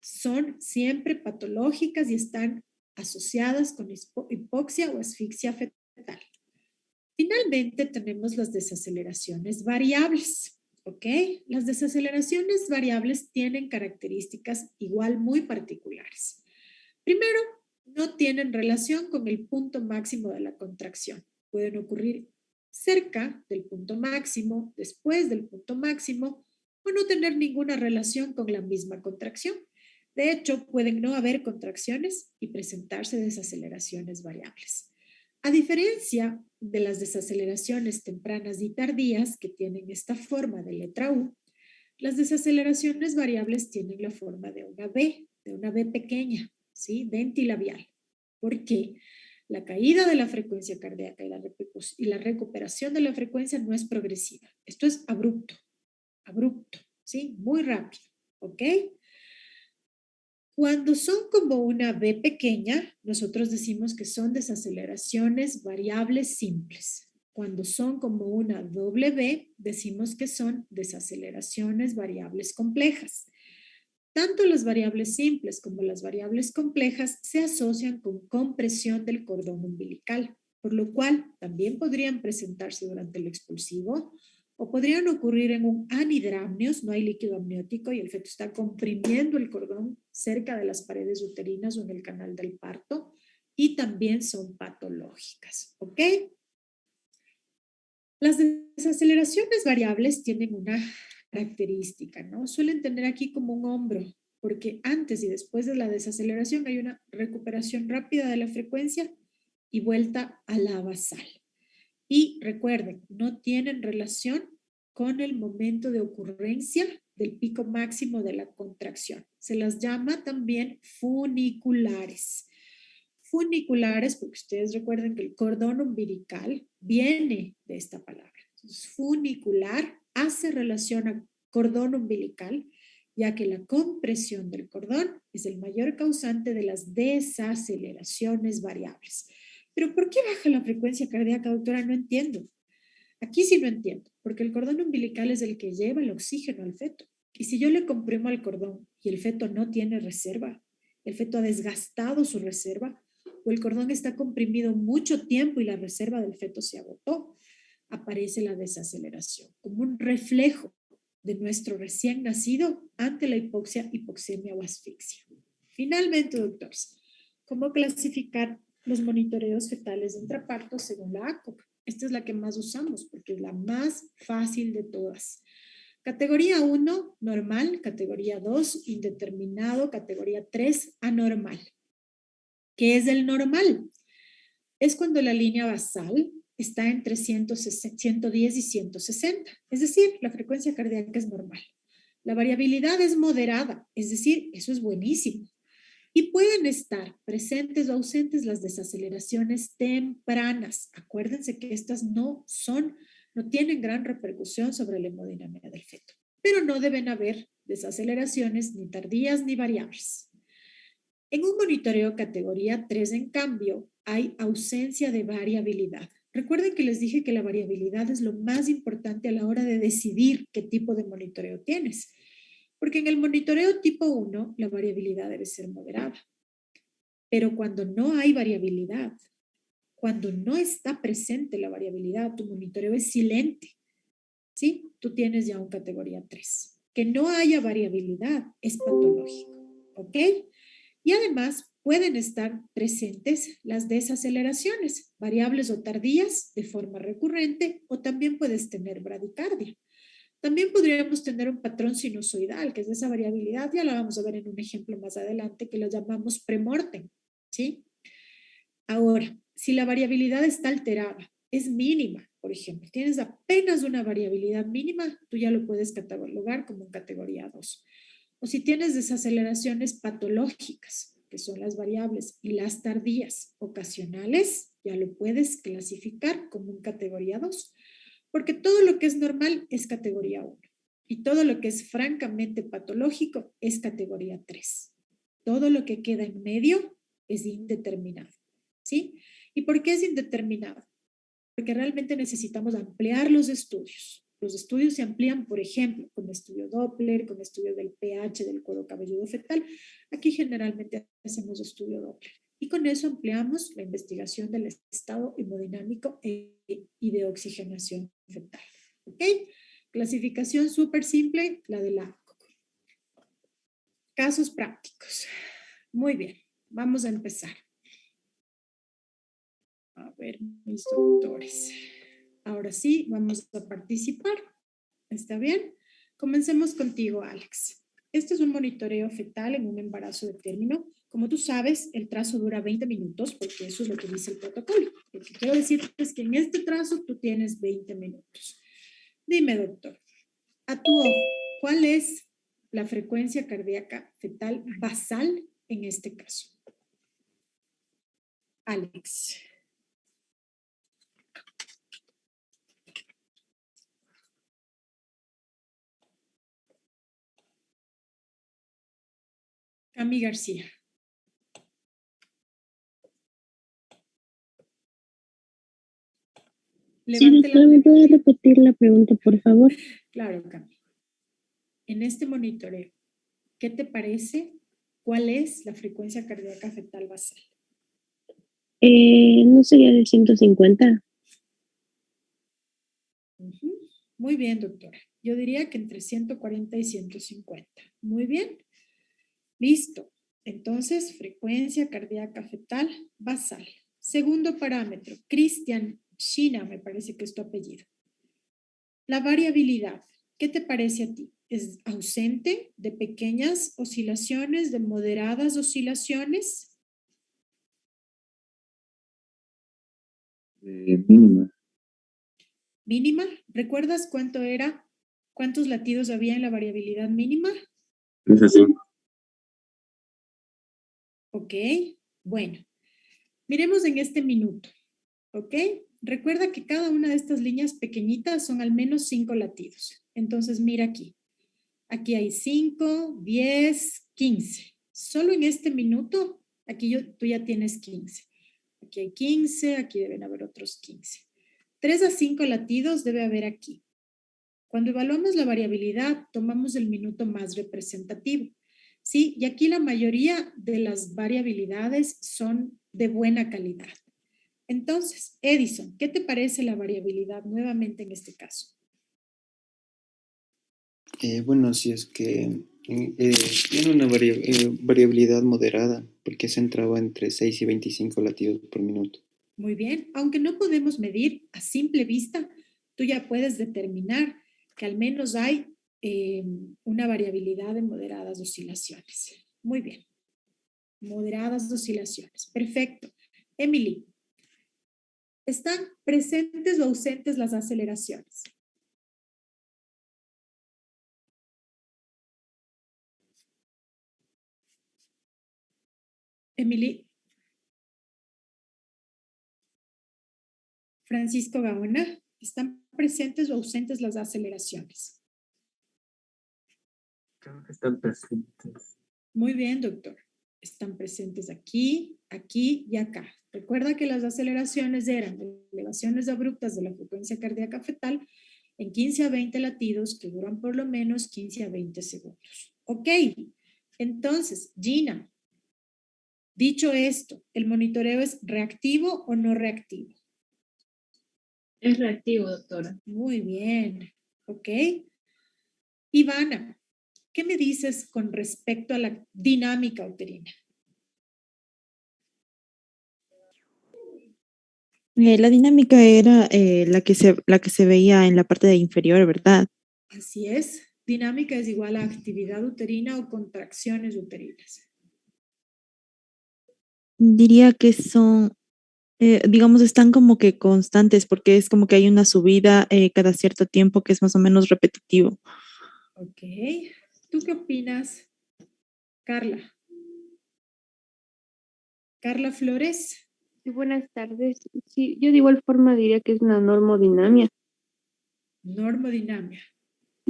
son siempre patológicas y están asociadas con hipoxia o asfixia fetal. Finalmente tenemos las desaceleraciones variables, ¿ok? Las desaceleraciones variables tienen características igual muy particulares. Primero, no tienen relación con el punto máximo de la contracción. Pueden ocurrir cerca del punto máximo, después del punto máximo, o no tener ninguna relación con la misma contracción. De hecho, pueden no haber contracciones y presentarse desaceleraciones variables. A diferencia de las desaceleraciones tempranas y tardías que tienen esta forma de letra U, las desaceleraciones variables tienen la forma de una B pequeña, ¿sí? Ventilabial. ¿Por qué? La caída de la frecuencia cardíaca y la recuperación de la frecuencia no es progresiva. Esto es abrupto, ¿sí? Muy rápido, ¿ok? Cuando son como una B pequeña, nosotros decimos que son desaceleraciones variables simples. Cuando son como una doble B, decimos que son desaceleraciones variables complejas. Tanto las variables simples como las variables complejas se asocian con compresión del cordón umbilical, por lo cual también podrían presentarse durante el expulsivo o podrían ocurrir en un anhidramnios, no hay líquido amniótico y el feto está comprimiendo el cordón cerca de las paredes uterinas o en el canal del parto y también son patológicas, ¿ok? Las desaceleraciones variables tienen una característica, ¿no? Suelen tener aquí como un hombro, porque antes y después de la desaceleración hay una recuperación rápida de la frecuencia y vuelta a la basal. Y recuerden, no tienen relación con el momento de ocurrencia del pico máximo de la contracción. Se las llama también funiculares. Funiculares, porque ustedes recuerden que el cordón umbilical viene de esta palabra. Entonces, funicular hace relación a cordón umbilical, ya que la compresión del cordón es el mayor causante de las desaceleraciones variables. ¿Pero por qué baja la frecuencia cardíaca, doctora? No entiendo. Aquí sí no entiendo, porque el cordón umbilical es el que lleva el oxígeno al feto. Y si yo le comprimo al cordón y el feto no tiene reserva, el feto ha desgastado su reserva, o el cordón está comprimido mucho tiempo y la reserva del feto se agotó, aparece la desaceleración como un reflejo de nuestro recién nacido ante la hipoxia, hipoxemia o asfixia. Finalmente, doctores, ¿cómo clasificar los monitoreos fetales de intraparto según la ACOG? Esta es la que más usamos porque es la más fácil de todas. Categoría 1, normal. Categoría 2, indeterminado. Categoría 3, anormal. ¿Qué es el normal? Es cuando la línea basal está entre 110 y 160. Es decir, la frecuencia cardíaca es normal. La variabilidad es moderada, es decir, eso es buenísimo. Y pueden estar presentes o ausentes las desaceleraciones tempranas. Acuérdense que estas no tienen gran repercusión sobre la hemodinámica del feto, pero no deben haber desaceleraciones ni tardías ni variables. En un monitoreo categoría 3, en cambio, hay ausencia de variabilidad. Recuerden que les dije que la variabilidad es lo más importante a la hora de decidir qué tipo de monitoreo tienes. Porque en el monitoreo tipo 1, la variabilidad debe ser moderada. Pero cuando no hay variabilidad, cuando no está presente la variabilidad, tu monitoreo es silente, ¿sí? Tú tienes ya un categoría 3. Que no haya variabilidad es patológico, ¿ok? Y además pueden estar presentes las desaceleraciones, variables o tardías de forma recurrente, o también puedes tener bradicardia. También podríamos tener un patrón sinusoidal, que es esa variabilidad, ya la vamos a ver en un ejemplo más adelante, que lo llamamos premortem, ¿sí? Ahora, si la variabilidad está alterada, es mínima, por ejemplo, tienes apenas una variabilidad mínima, tú ya lo puedes catalogar como en categoría 2. O si tienes desaceleraciones patológicas, que son las variables, y las tardías ocasionales, ya lo puedes clasificar como en categoría 2, porque todo lo que es normal es categoría 1 y todo lo que es francamente patológico es categoría 3. Todo lo que queda en medio es indeterminado, ¿sí? ¿Y por qué es indeterminado? Porque realmente necesitamos ampliar los estudios. Los estudios se amplían, por ejemplo, con estudio Doppler, con estudio del pH del cuero cabelludo fetal. Aquí generalmente hacemos estudio Doppler. Y con eso ampliamos la investigación del estado hemodinámico y de oxigenación fetal. ¿Ok? Clasificación súper simple, la de la casos prácticos. Muy bien, vamos a empezar. A ver, mis doctores. Ahora sí, vamos a participar. ¿Está bien? Comencemos contigo, Alex. Este es un monitoreo fetal en un embarazo de término. Como tú sabes, el trazo dura 20 minutos porque eso es lo que dice el protocolo. Lo que quiero decirte es que en este trazo tú tienes 20 minutos. Dime, doctor, a tu ojo, ¿cuál es la frecuencia cardíaca fetal basal en este caso? Alex. Cami García. Sí, doctora, ¿me puede repetir la pregunta, por favor? Claro, Cami. En este monitoreo, ¿qué te parece? ¿Cuál es la frecuencia cardíaca fetal basal? ¿No sería de 150? Muy bien, doctora. Yo diría que entre 140 y 150. Muy bien. Listo. Entonces, frecuencia cardíaca fetal basal. Segundo parámetro, Cristian Shina, me parece que es tu apellido. La variabilidad, ¿qué te parece a ti? ¿Es ausente, de pequeñas oscilaciones, de moderadas oscilaciones? Mínima. Mínima. ¿Recuerdas cuánto era? ¿Cuántos latidos había en la variabilidad mínima? Es así. Ok. Bueno, miremos en este minuto. ¿Ok? Recuerda que cada una de estas líneas pequeñitas son al menos 5 latidos. Entonces, mira aquí. Aquí hay 5, 10, 15. Solo en este minuto, aquí tú ya tienes 15. Aquí hay 15, aquí deben haber otros 15. 3 a 5 latidos debe haber aquí. Cuando evaluamos la variabilidad, tomamos el minuto más representativo. ¿Sí? Y aquí la mayoría de las variabilidades son de buena calidad. Entonces, Edison, ¿qué te parece la variabilidad nuevamente en este caso? Bueno, si es que tiene una variabilidad moderada, porque se entraba entre 6 y 25 latidos por minuto. Muy bien, aunque no podemos medir a simple vista, tú ya puedes determinar que al menos hay una variabilidad de moderadas oscilaciones. Muy bien, moderadas oscilaciones. Perfecto. Emily, ¿están presentes o ausentes las aceleraciones? Emily. Francisco Gaona, ¿están presentes o ausentes las aceleraciones? Creo que están presentes. Muy bien, doctor. Están presentes aquí, aquí y acá. Recuerda que las aceleraciones eran elevaciones abruptas de la frecuencia cardíaca fetal en 15 a 20 latidos que duran por lo menos 15 a 20 segundos. Ok, entonces, Gina, dicho esto, ¿el monitoreo es reactivo o no reactivo? Es reactivo, doctora. Muy bien, ok. Ivana, ¿qué me dices con respecto a la dinámica uterina? La dinámica era la que se veía en la parte de inferior, ¿verdad? Así es. Dinámica es igual a actividad uterina o contracciones uterinas. Diría que son, digamos, están como que constantes porque es como que hay una subida cada cierto tiempo que es más o menos repetitivo. Ok. ¿Tú qué opinas, Carla? Carla Flores. Sí, buenas tardes. Sí, yo de igual forma diría que es una normodinamia. Normodinamia.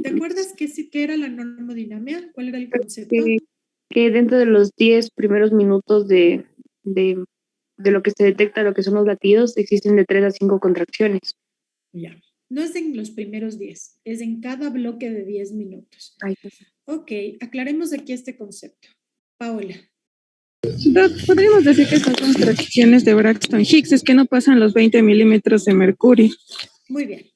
¿Te acuerdas qué era la normodinamia? ¿Cuál era el concepto? Que, que dentro de los 10 primeros minutos de, de lo que se detecta, lo que son los latidos, existen de 3 a 5 contracciones. Ya. No es en los primeros 10, es en cada bloque de 10 minutos. Ahí está. Ok, aclaremos aquí este concepto. Paola. Doc, podríamos decir que son contracciones de Braxton Hicks, es que no pasan los 20 milímetros de mercurio. Muy bien.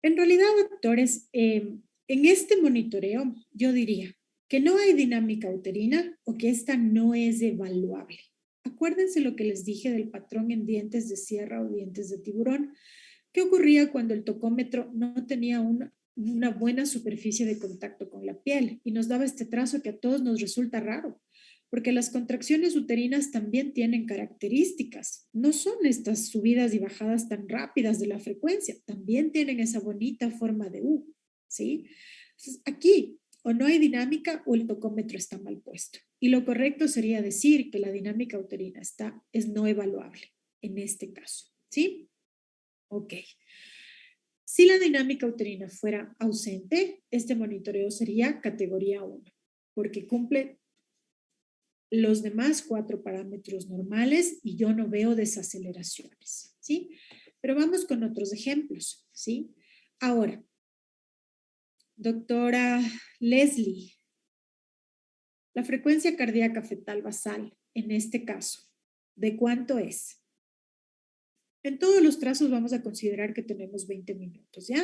En realidad, doctores, en este monitoreo yo diría que no hay dinámica uterina o que esta no es evaluable. Acuérdense lo que les dije del patrón en dientes de sierra o dientes de tiburón. ¿Qué ocurría cuando el tocómetro no tenía una buena superficie de contacto con la piel y nos daba este trazo que a todos nos resulta raro? Porque las contracciones uterinas también tienen características. No son estas subidas y bajadas tan rápidas de la frecuencia, también tienen esa bonita forma de U, ¿sí? Entonces, aquí o no hay dinámica o el tocómetro está mal puesto. Y lo correcto sería decir que la dinámica uterina es no evaluable en este caso, ¿sí? Ok. Si la dinámica uterina fuera ausente, este monitoreo sería categoría 1, porque cumple los demás 4 parámetros normales y yo no veo desaceleraciones, ¿sí? Pero vamos con otros ejemplos, ¿sí? Ahora, doctora Leslie, la frecuencia cardíaca fetal basal, en este caso, ¿de cuánto es? En todos los trazos vamos a considerar que tenemos 20 minutos, ¿ya?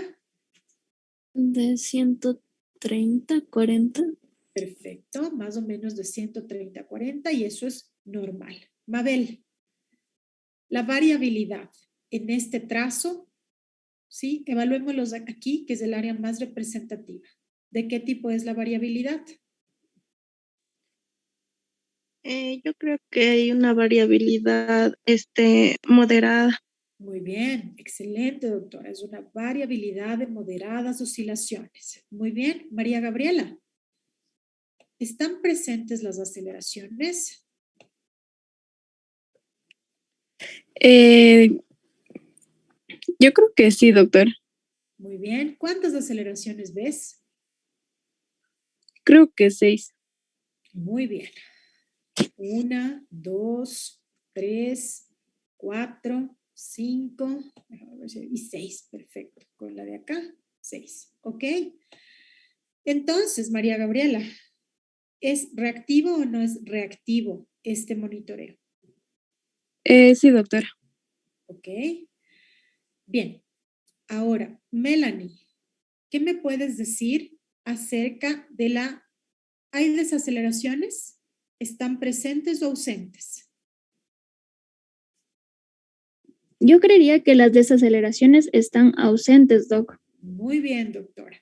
De 130, 40. Perfecto, más o menos de 130 a 40 y eso es normal. Mabel, la variabilidad en este trazo, ¿sí? Evaluémoslos aquí, que es el área más representativa. ¿De qué tipo es la variabilidad? Yo creo que hay una variabilidad moderada. Muy bien, excelente, doctora. Es una variabilidad de moderadas oscilaciones. Muy bien, María Gabriela. ¿Están presentes las aceleraciones? Yo creo que sí, doctor. Muy bien. ¿Cuántas aceleraciones ves? Creo que 6. Muy bien. 1, 2, 3, 4, 5 y 6. Perfecto. Con la de acá, 6. ¿Ok? Entonces, María Gabriela, ¿es reactivo o no es reactivo este monitoreo? Sí, doctor. ¿Ok? Bien. Ahora, Melanie, ¿qué me puedes decir acerca de ¿hay desaceleraciones? ¿Están presentes o ausentes? Yo creería que las desaceleraciones están ausentes, Doc. Muy bien, doctora.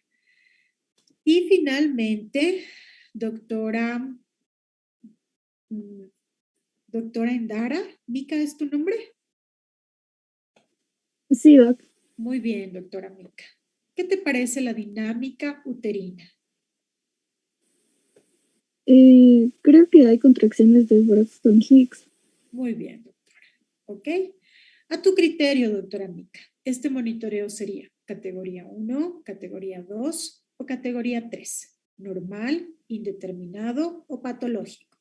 Y finalmente, doctora, doctora Endara, ¿Mica es tu nombre? Sí, Doc. Muy bien, doctora Mica. ¿Qué te parece la dinámica uterina? Creo que hay contracciones de Braxton Hicks. Muy bien, doctora. ¿Ok? A tu criterio, doctora Mica, este monitoreo sería categoría 1, categoría 2 o categoría 3, normal, indeterminado o patológico.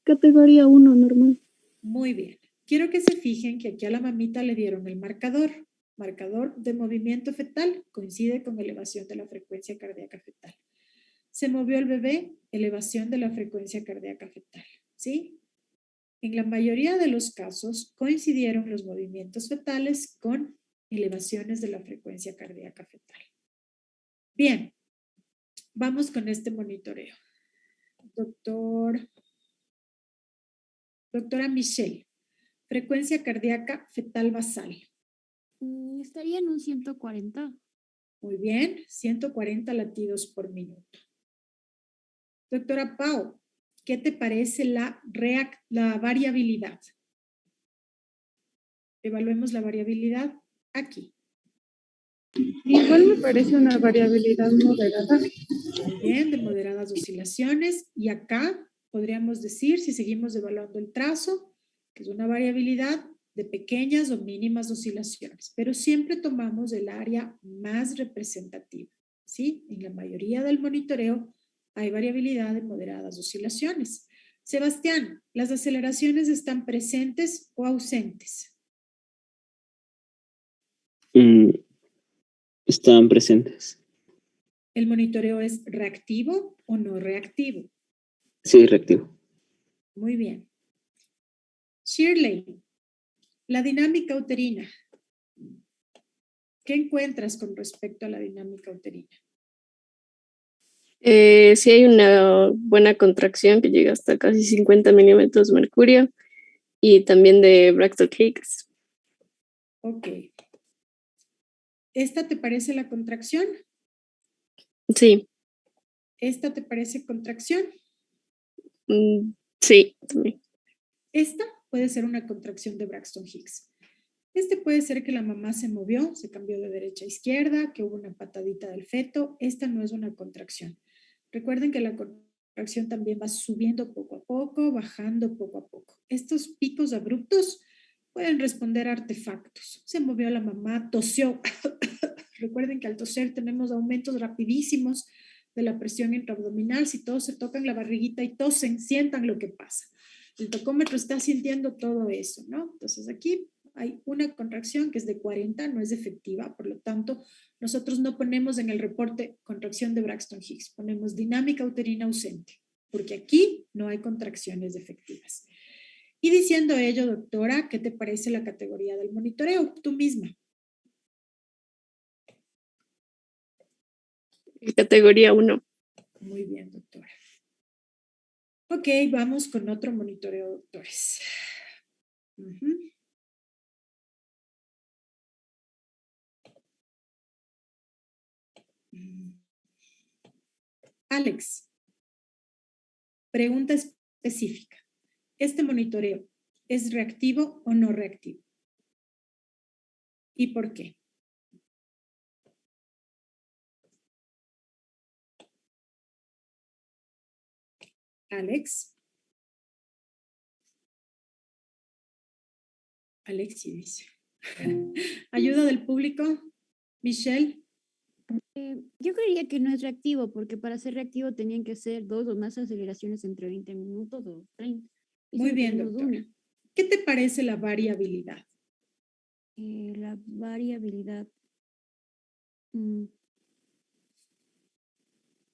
Categoría 1 normal. Muy bien. Quiero que se fijen que aquí a la mamita le dieron el marcador de movimiento fetal, coincide con elevación de la frecuencia cardíaca fetal. Se movió el bebé, elevación de la frecuencia cardíaca fetal, ¿sí? En la mayoría de los casos coincidieron los movimientos fetales con elevaciones de la frecuencia cardíaca fetal. Bien, vamos con este monitoreo. Doctora Michelle, Frecuencia cardíaca fetal basal. Estaría en un 140. Muy bien, 140 latidos por minuto. Doctora Pau, ¿qué te parece la variabilidad? Evaluemos la variabilidad aquí. Igual me parece una variabilidad moderada. Muy bien, de moderadas oscilaciones. Y acá podríamos decir, si seguimos evaluando el trazo, que es una variabilidad de pequeñas o mínimas oscilaciones, pero siempre tomamos el área más representativa, ¿sí? En la mayoría del monitoreo hay variabilidad de moderadas oscilaciones. Sebastián, ¿las aceleraciones están presentes o ausentes? Están presentes. ¿El monitoreo es reactivo o no reactivo? Sí, reactivo. Muy bien. Shirley, la dinámica uterina. ¿Qué encuentras con respecto a la dinámica uterina? Sí hay una buena contracción que llega hasta casi 50 milímetros de mercurio y también de Braxton Hicks. Ok. ¿Esta te parece la contracción? Sí. ¿Esta te parece contracción? Sí, también. Esta puede ser una contracción de Braxton Hicks. Este puede ser que la mamá se movió, se cambió de derecha a izquierda, que hubo una patadita del feto. Esta no es una contracción. Recuerden que la contracción también va subiendo poco a poco, bajando poco a poco. Estos picos abruptos pueden responder a artefactos. Se movió la mamá, tosió. Recuerden que al toser tenemos aumentos rapidísimos de la presión intraabdominal. Si todos se tocan la barriguita y tosen, sientan lo que pasa. El tocómetro está sintiendo todo eso, ¿no? Entonces aquí hay una contracción que es de 40, no es efectiva, por lo tanto, nosotros no ponemos en el reporte contracción de Braxton Hicks, ponemos dinámica uterina ausente, porque aquí no hay contracciones efectivas. Y diciendo ello, doctora, ¿qué te parece la categoría del monitoreo? Tú misma. Categoría 1. Muy bien, doctora. Ok, vamos con otro monitoreo, doctores. Alex, pregunta específica. ¿Este monitoreo es reactivo o no reactivo? ¿Y por qué? Alex. Alexi dice. ¿Ayuda del público? Michelle. Yo creería que no es reactivo, porque para ser reactivo tenían que ser 2 o más aceleraciones entre 20 minutos o 30. Muy bien, doctora. ¿Qué te parece la variabilidad? La variabilidad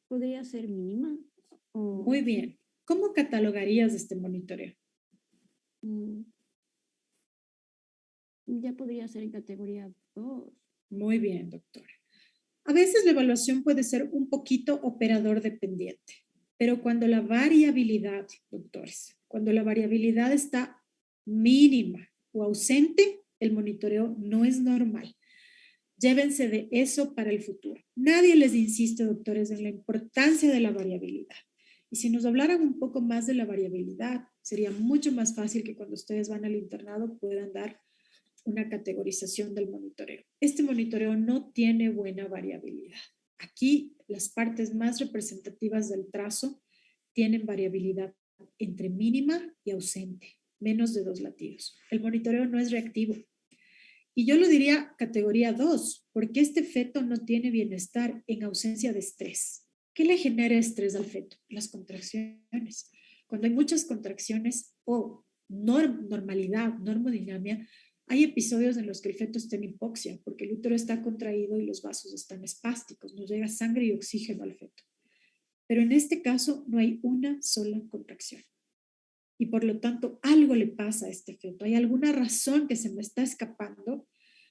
podría ser mínima. Muy bien. ¿Cómo catalogarías este monitoreo? Ya podría ser en categoría 2. Muy bien, doctora. A veces la evaluación puede ser un poquito operador dependiente, pero cuando la variabilidad, doctores, cuando la variabilidad está mínima o ausente, el monitoreo no es normal. Llévense de eso para el futuro. Nadie les insiste, doctores, en la importancia de la variabilidad. Y si nos hablaran un poco más de la variabilidad, sería mucho más fácil que cuando ustedes van al internado puedan dar una categorización del monitoreo. Este monitoreo no tiene buena variabilidad. Aquí las partes más representativas del trazo tienen variabilidad entre mínima y ausente, menos de 2 latidos. El monitoreo no es reactivo. Y yo lo diría categoría 2, porque este feto no tiene bienestar en ausencia de estrés. ¿Qué le genera estrés al feto? Las contracciones. Cuando hay muchas contracciones o normalidad, normodinamia, hay episodios en los que el feto está en hipoxia, porque el útero está contraído y los vasos están espásticos, no llega sangre y oxígeno al feto. Pero en este caso no hay una sola contracción. Y por lo tanto, algo le pasa a este feto. Hay alguna razón que se me está escapando,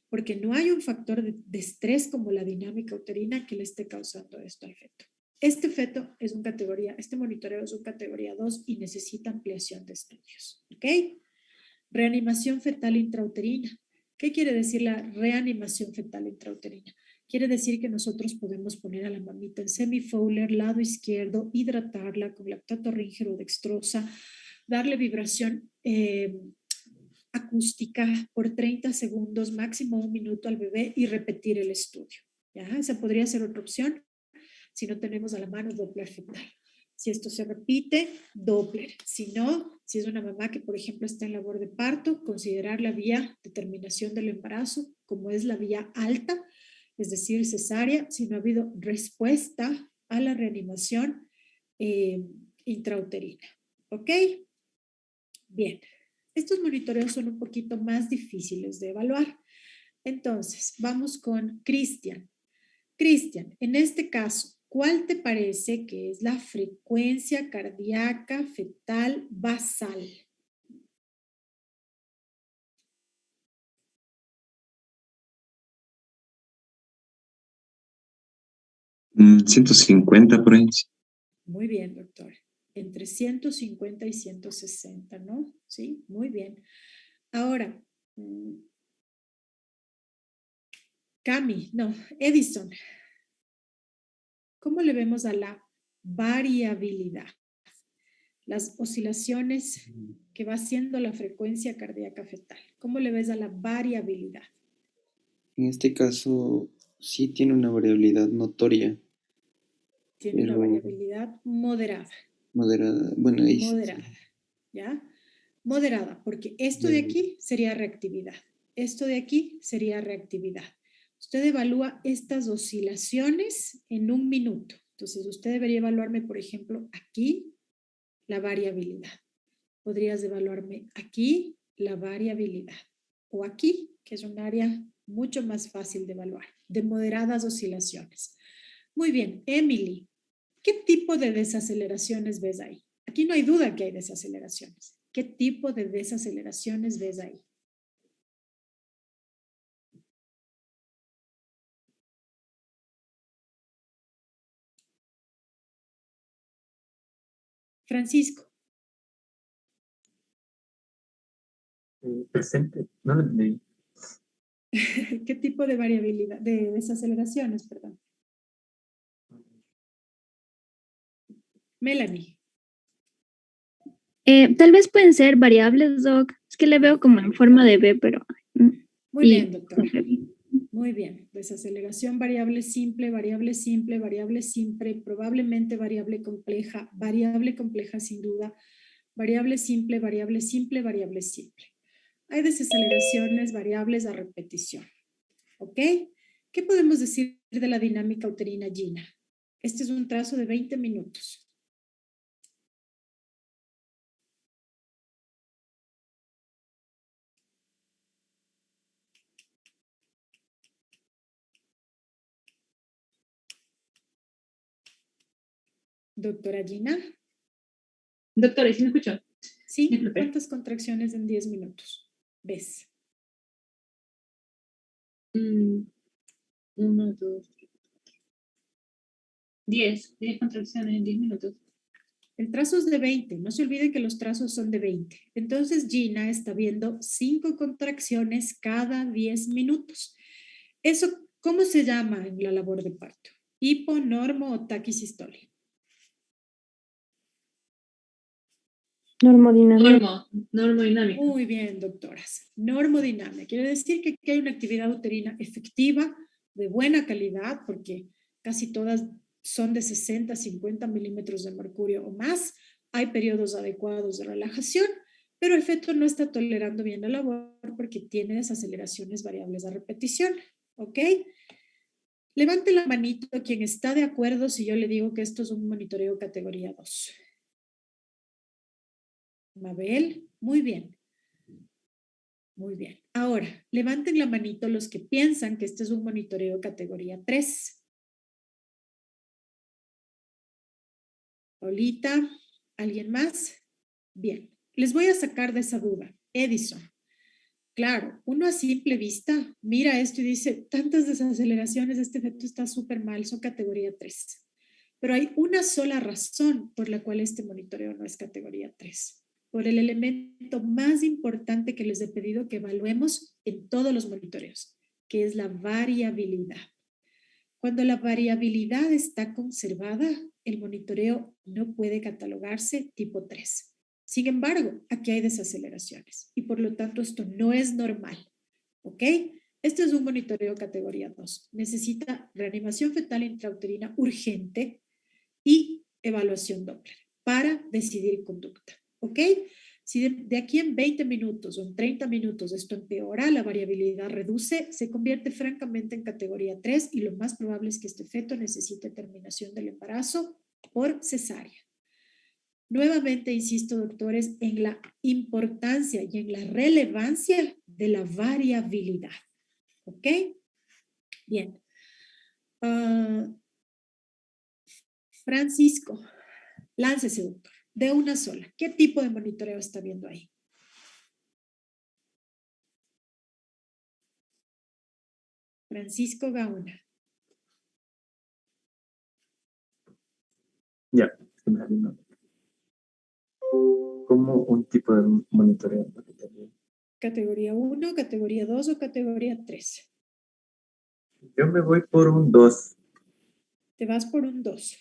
porque no hay un factor de estrés como la dinámica uterina que le esté causando esto al feto. Este feto es un categoría, este monitoreo es un categoría 2 y necesita ampliación de estudios. ¿Ok? Reanimación fetal intrauterina. ¿Qué quiere decir la reanimación fetal intrauterina? Quiere decir que nosotros podemos poner a la mamita en semifowler, lado izquierdo, hidratarla con lactato ríngero o dextrosa, darle vibración acústica por 30 segundos, máximo 1 minuto al bebé y repetir el estudio. ¿Ya? Esa podría ser otra opción si no tenemos a la mano Doppler fetal. Si esto se repite, Doppler. Si no, si es una mamá que, por ejemplo, está en labor de parto, considerar la vía de terminación del embarazo como es la vía alta, es decir, cesárea, si no ha habido respuesta a la reanimación intrauterina. ¿Ok? Bien. Estos monitoreos son un poquito más difíciles de evaluar. Entonces, vamos con Cristian. Cristian, en este caso, ¿cuál te parece que es la frecuencia cardíaca fetal basal? Mm, 150 por ahí. Muy bien, doctor. Entre 150 y 160, ¿no? Sí, muy bien. Ahora, Edison, ¿cómo le vemos a la variabilidad? Las oscilaciones que va haciendo la frecuencia cardíaca fetal. ¿Cómo le ves a la variabilidad? En este caso, sí tiene una variabilidad notoria. Tiene una variabilidad moderada. Moderada, bueno, ahí moderada, ¿ya? Moderada, porque esto de aquí sería reactividad. Esto de aquí sería reactividad. Usted evalúa estas oscilaciones en 1 minuto. Entonces, usted debería evaluarme, por ejemplo, aquí la variabilidad. Podrías evaluarme aquí la variabilidad. O aquí, que es un área mucho más fácil de evaluar, de moderadas oscilaciones. Muy bien, Emily, ¿qué tipo de desaceleraciones ves ahí? Aquí no hay duda que hay desaceleraciones. ¿Qué tipo de desaceleraciones ves ahí? Francisco. Presente, no lo entendí. ¿Qué tipo de variabilidad, de desaceleraciones, perdón? Melanie. Tal vez pueden ser variables, Doc. Es que le veo como en forma de B, pero... Muy bien, doctor. Muy bien. Desaceleración variable simple, variable simple, variable simple, probablemente variable compleja sin duda, variable simple, variable simple, variable simple. Hay desaceleraciones variables a repetición. ¿Ok? ¿Qué podemos decir de la dinámica uterina, Gina? Este es un trazo de 20 minutos. Doctora Gina. Doctora, ¿sí me escuchó? Sí, ¿cuántas contracciones en 10 minutos ves? 1, 2, 10 contracciones en 10 minutos. El trazo es de 20, no se olviden que los trazos son de 20. Entonces Gina está viendo 5 contracciones cada 10 minutos. ¿Eso cómo se llama en la labor de parto? ¿Hipo, normo o taquisistole? Normodinámica. Normodinámica. Muy bien, doctoras. Normodinámica. Quiere decir que aquí hay una actividad uterina efectiva, de buena calidad, porque casi todas son de 60, 50 milímetros de mercurio o más. Hay periodos adecuados de relajación, pero el feto no está tolerando bien la labor porque tiene desaceleraciones variables a repetición. ¿Ok? Levante la manito quien está de acuerdo si yo le digo que esto es un monitoreo categoría 2. Mabel, muy bien. Muy bien. Ahora, levanten la manito los que piensan que este es un monitoreo categoría 3. Paulita, ¿alguien más? Bien. Les voy a sacar de esa duda. Edison. Claro, uno a simple vista mira esto y dice, tantas desaceleraciones, este efecto está súper mal, son categoría 3. Pero hay una sola razón por la cual este monitoreo no es categoría 3. por el elemento más importante que les he pedido que evaluemos en todos los monitoreos, que es la variabilidad. Cuando la variabilidad está conservada, el monitoreo no puede catalogarse tipo 3. Sin embargo, aquí hay desaceleraciones y por lo tanto esto no es normal. ¿Ok? Este es un monitoreo categoría 2. Necesita reanimación fetal intrauterina urgente y evaluación Doppler para decidir conducta. ¿Ok? Si de aquí en 20 minutos o en 30 minutos esto empeora, la variabilidad reduce, se convierte francamente en categoría 3 y lo más probable es que este feto necesite terminación del embarazo por cesárea. Nuevamente insisto, doctores, en la importancia y en la relevancia de la variabilidad. ¿Ok? Bien. Francisco, láncese, doctor, de una sola. ¿Qué tipo de monitoreo está viendo ahí? Francisco Gaona. Ya, se me vino. Como un tipo de monitoreo. ¿Categoría 1, categoría 2 o categoría 3? Yo me voy por un 2. Te vas por un 2.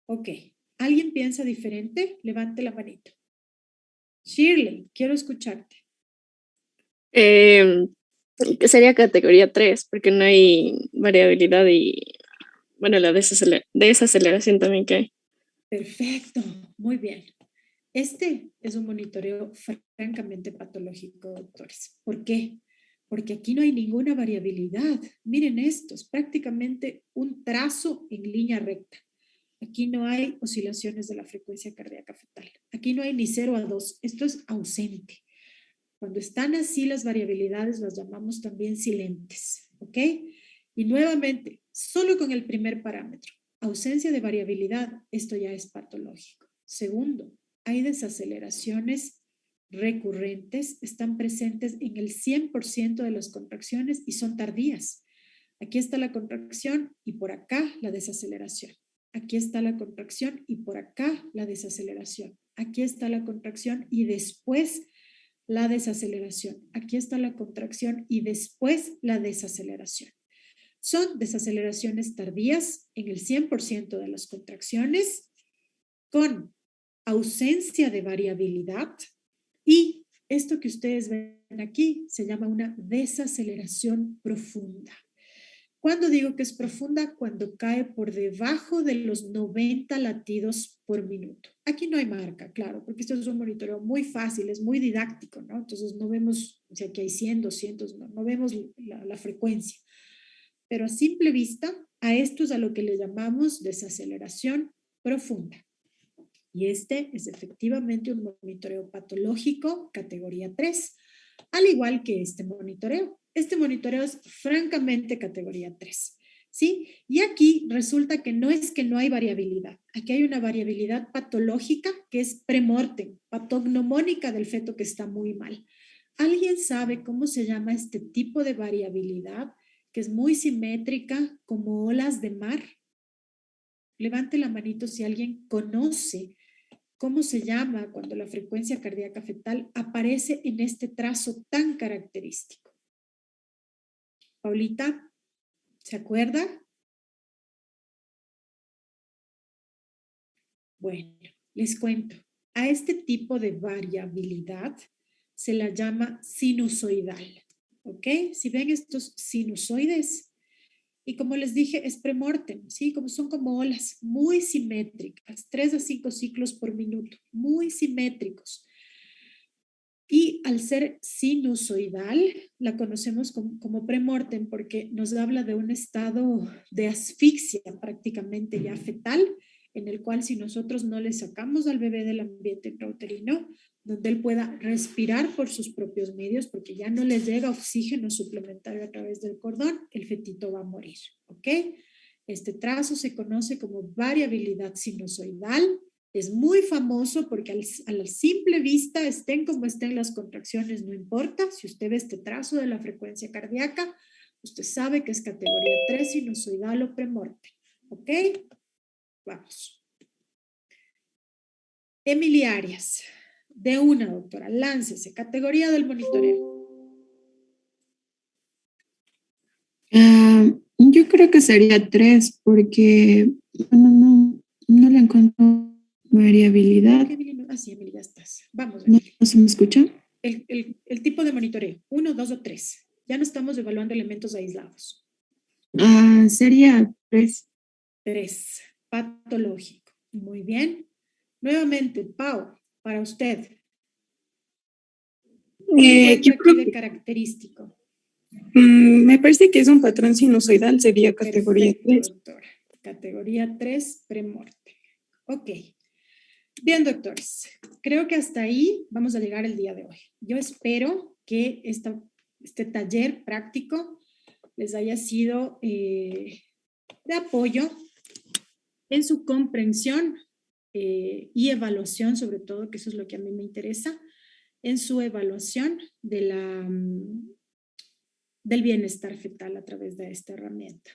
Ok. ¿Alguien piensa diferente? Levante la manito. Shirley, quiero escucharte. Que sería categoría 3, porque no hay variabilidad y, bueno, la desaceleración también que hay. Perfecto, muy bien. Este es un monitoreo francamente patológico, doctores. ¿Por qué? Porque aquí no hay ninguna variabilidad. Miren esto, es prácticamente un trazo en línea recta. Aquí no hay oscilaciones de la frecuencia cardíaca fetal. Aquí no hay ni 0 a 2. Esto es ausente. Cuando están así las variabilidades las llamamos también silentes. ¿Ok? Y nuevamente, solo con el primer parámetro, ausencia de variabilidad, esto ya es patológico. Segundo, hay desaceleraciones recurrentes, están presentes en el 100% de las contracciones y son tardías. Aquí está la contracción y por acá la desaceleración. Aquí está la contracción y por acá la desaceleración. Aquí está la contracción y después la desaceleración. Aquí está la contracción y después la desaceleración. Son desaceleraciones tardías en el 100% de las contracciones con ausencia de variabilidad y esto que ustedes ven aquí se llama una desaceleración profunda. ¿Cuándo digo que es profunda? Cuando cae por debajo de los 90 latidos por minuto. Aquí no hay marca, claro, porque esto es un monitoreo muy fácil, es muy didáctico, ¿no? Entonces no vemos, o sea, que hay 100, 200, no vemos la frecuencia. Pero a simple vista, a esto es a lo que le llamamos desaceleración profunda. Y este es efectivamente un monitoreo patológico categoría 3, al igual que este monitoreo. Este monitoreo es francamente categoría 3, ¿sí? Y aquí resulta que no es que no hay variabilidad. Aquí hay una variabilidad patológica que es premortem, patognomónica del feto que está muy mal. ¿Alguien sabe cómo se llama este tipo de variabilidad que es muy simétrica como olas de mar? Levante la manito si alguien conoce cómo se llama cuando la frecuencia cardíaca fetal aparece en este trazo tan característico. Paulita, ¿se acuerda? Bueno, les cuento. A este tipo de variabilidad se la llama sinusoidal. ¿Ok? Si ven estos sinusoides, y como les dije, es premortem, ¿sí? Son como olas muy simétricas, 3 a 5 ciclos por minuto, muy simétricos. Y al ser sinusoidal, la conocemos como premortem porque nos habla de un estado de asfixia prácticamente ya fetal, en el cual si nosotros no le sacamos al bebé del ambiente intrauterino, donde él pueda respirar por sus propios medios, porque ya no les llega oxígeno suplementario a través del cordón, el fetito va a morir, ¿ok? Este trazo se conoce como variabilidad sinusoidal. Es muy famoso porque a la simple vista, estén como estén las contracciones, no importa. Si usted ve este trazo de la frecuencia cardíaca, usted sabe que es categoría 3 sinusoidal o premortem, ¿ok? Vamos. Emily Arias, De una, doctora, láncese. Categoría del monitoreo. Yo creo que sería 3 porque no le encuentro variabilidad. Así, Emily, ya estás. Vamos. ¿No se me escucha? El tipo de monitoreo, 1, 2 o 3. Ya no estamos evaluando elementos aislados. Sería 3. 3, patológico. Muy bien. Nuevamente, Pau, para usted. ¿Qué yo aquí de característico? Me parece que es un patrón sinusoidal, sería categoría 3. Doctora. Categoría 3, premorte. Ok. Bien, doctores. Creo que hasta ahí vamos a llegar el día de hoy. Yo espero que este taller práctico les haya sido de apoyo en su comprensión y evaluación, sobre todo, que eso es lo que a mí me interesa, en su evaluación del bienestar fetal a través de esta herramienta.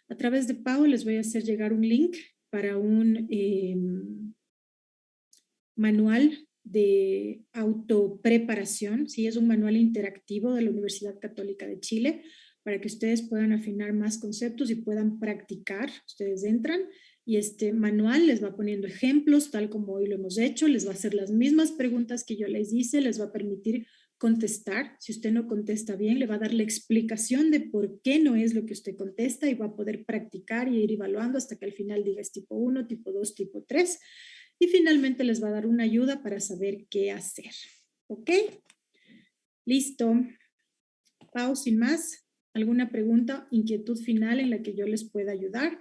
A través de Pau les voy a hacer llegar un link para un manual de autopreparación, ¿sí? Es un manual interactivo de la Universidad Católica de Chile para que ustedes puedan afinar más conceptos y puedan practicar. Ustedes entran y este manual les va poniendo ejemplos, tal como hoy lo hemos hecho, les va a hacer las mismas preguntas que yo les hice, les va a permitir contestar. Si usted no contesta bien, le va a dar la explicación de por qué no es lo que usted contesta y va a poder practicar y ir evaluando hasta que al final diga es tipo 1, tipo 2, tipo 3. Y finalmente les va a dar una ayuda para saber qué hacer. ¿Ok? Listo. Pau, sin más, ¿alguna pregunta, inquietud final en la que yo les pueda ayudar?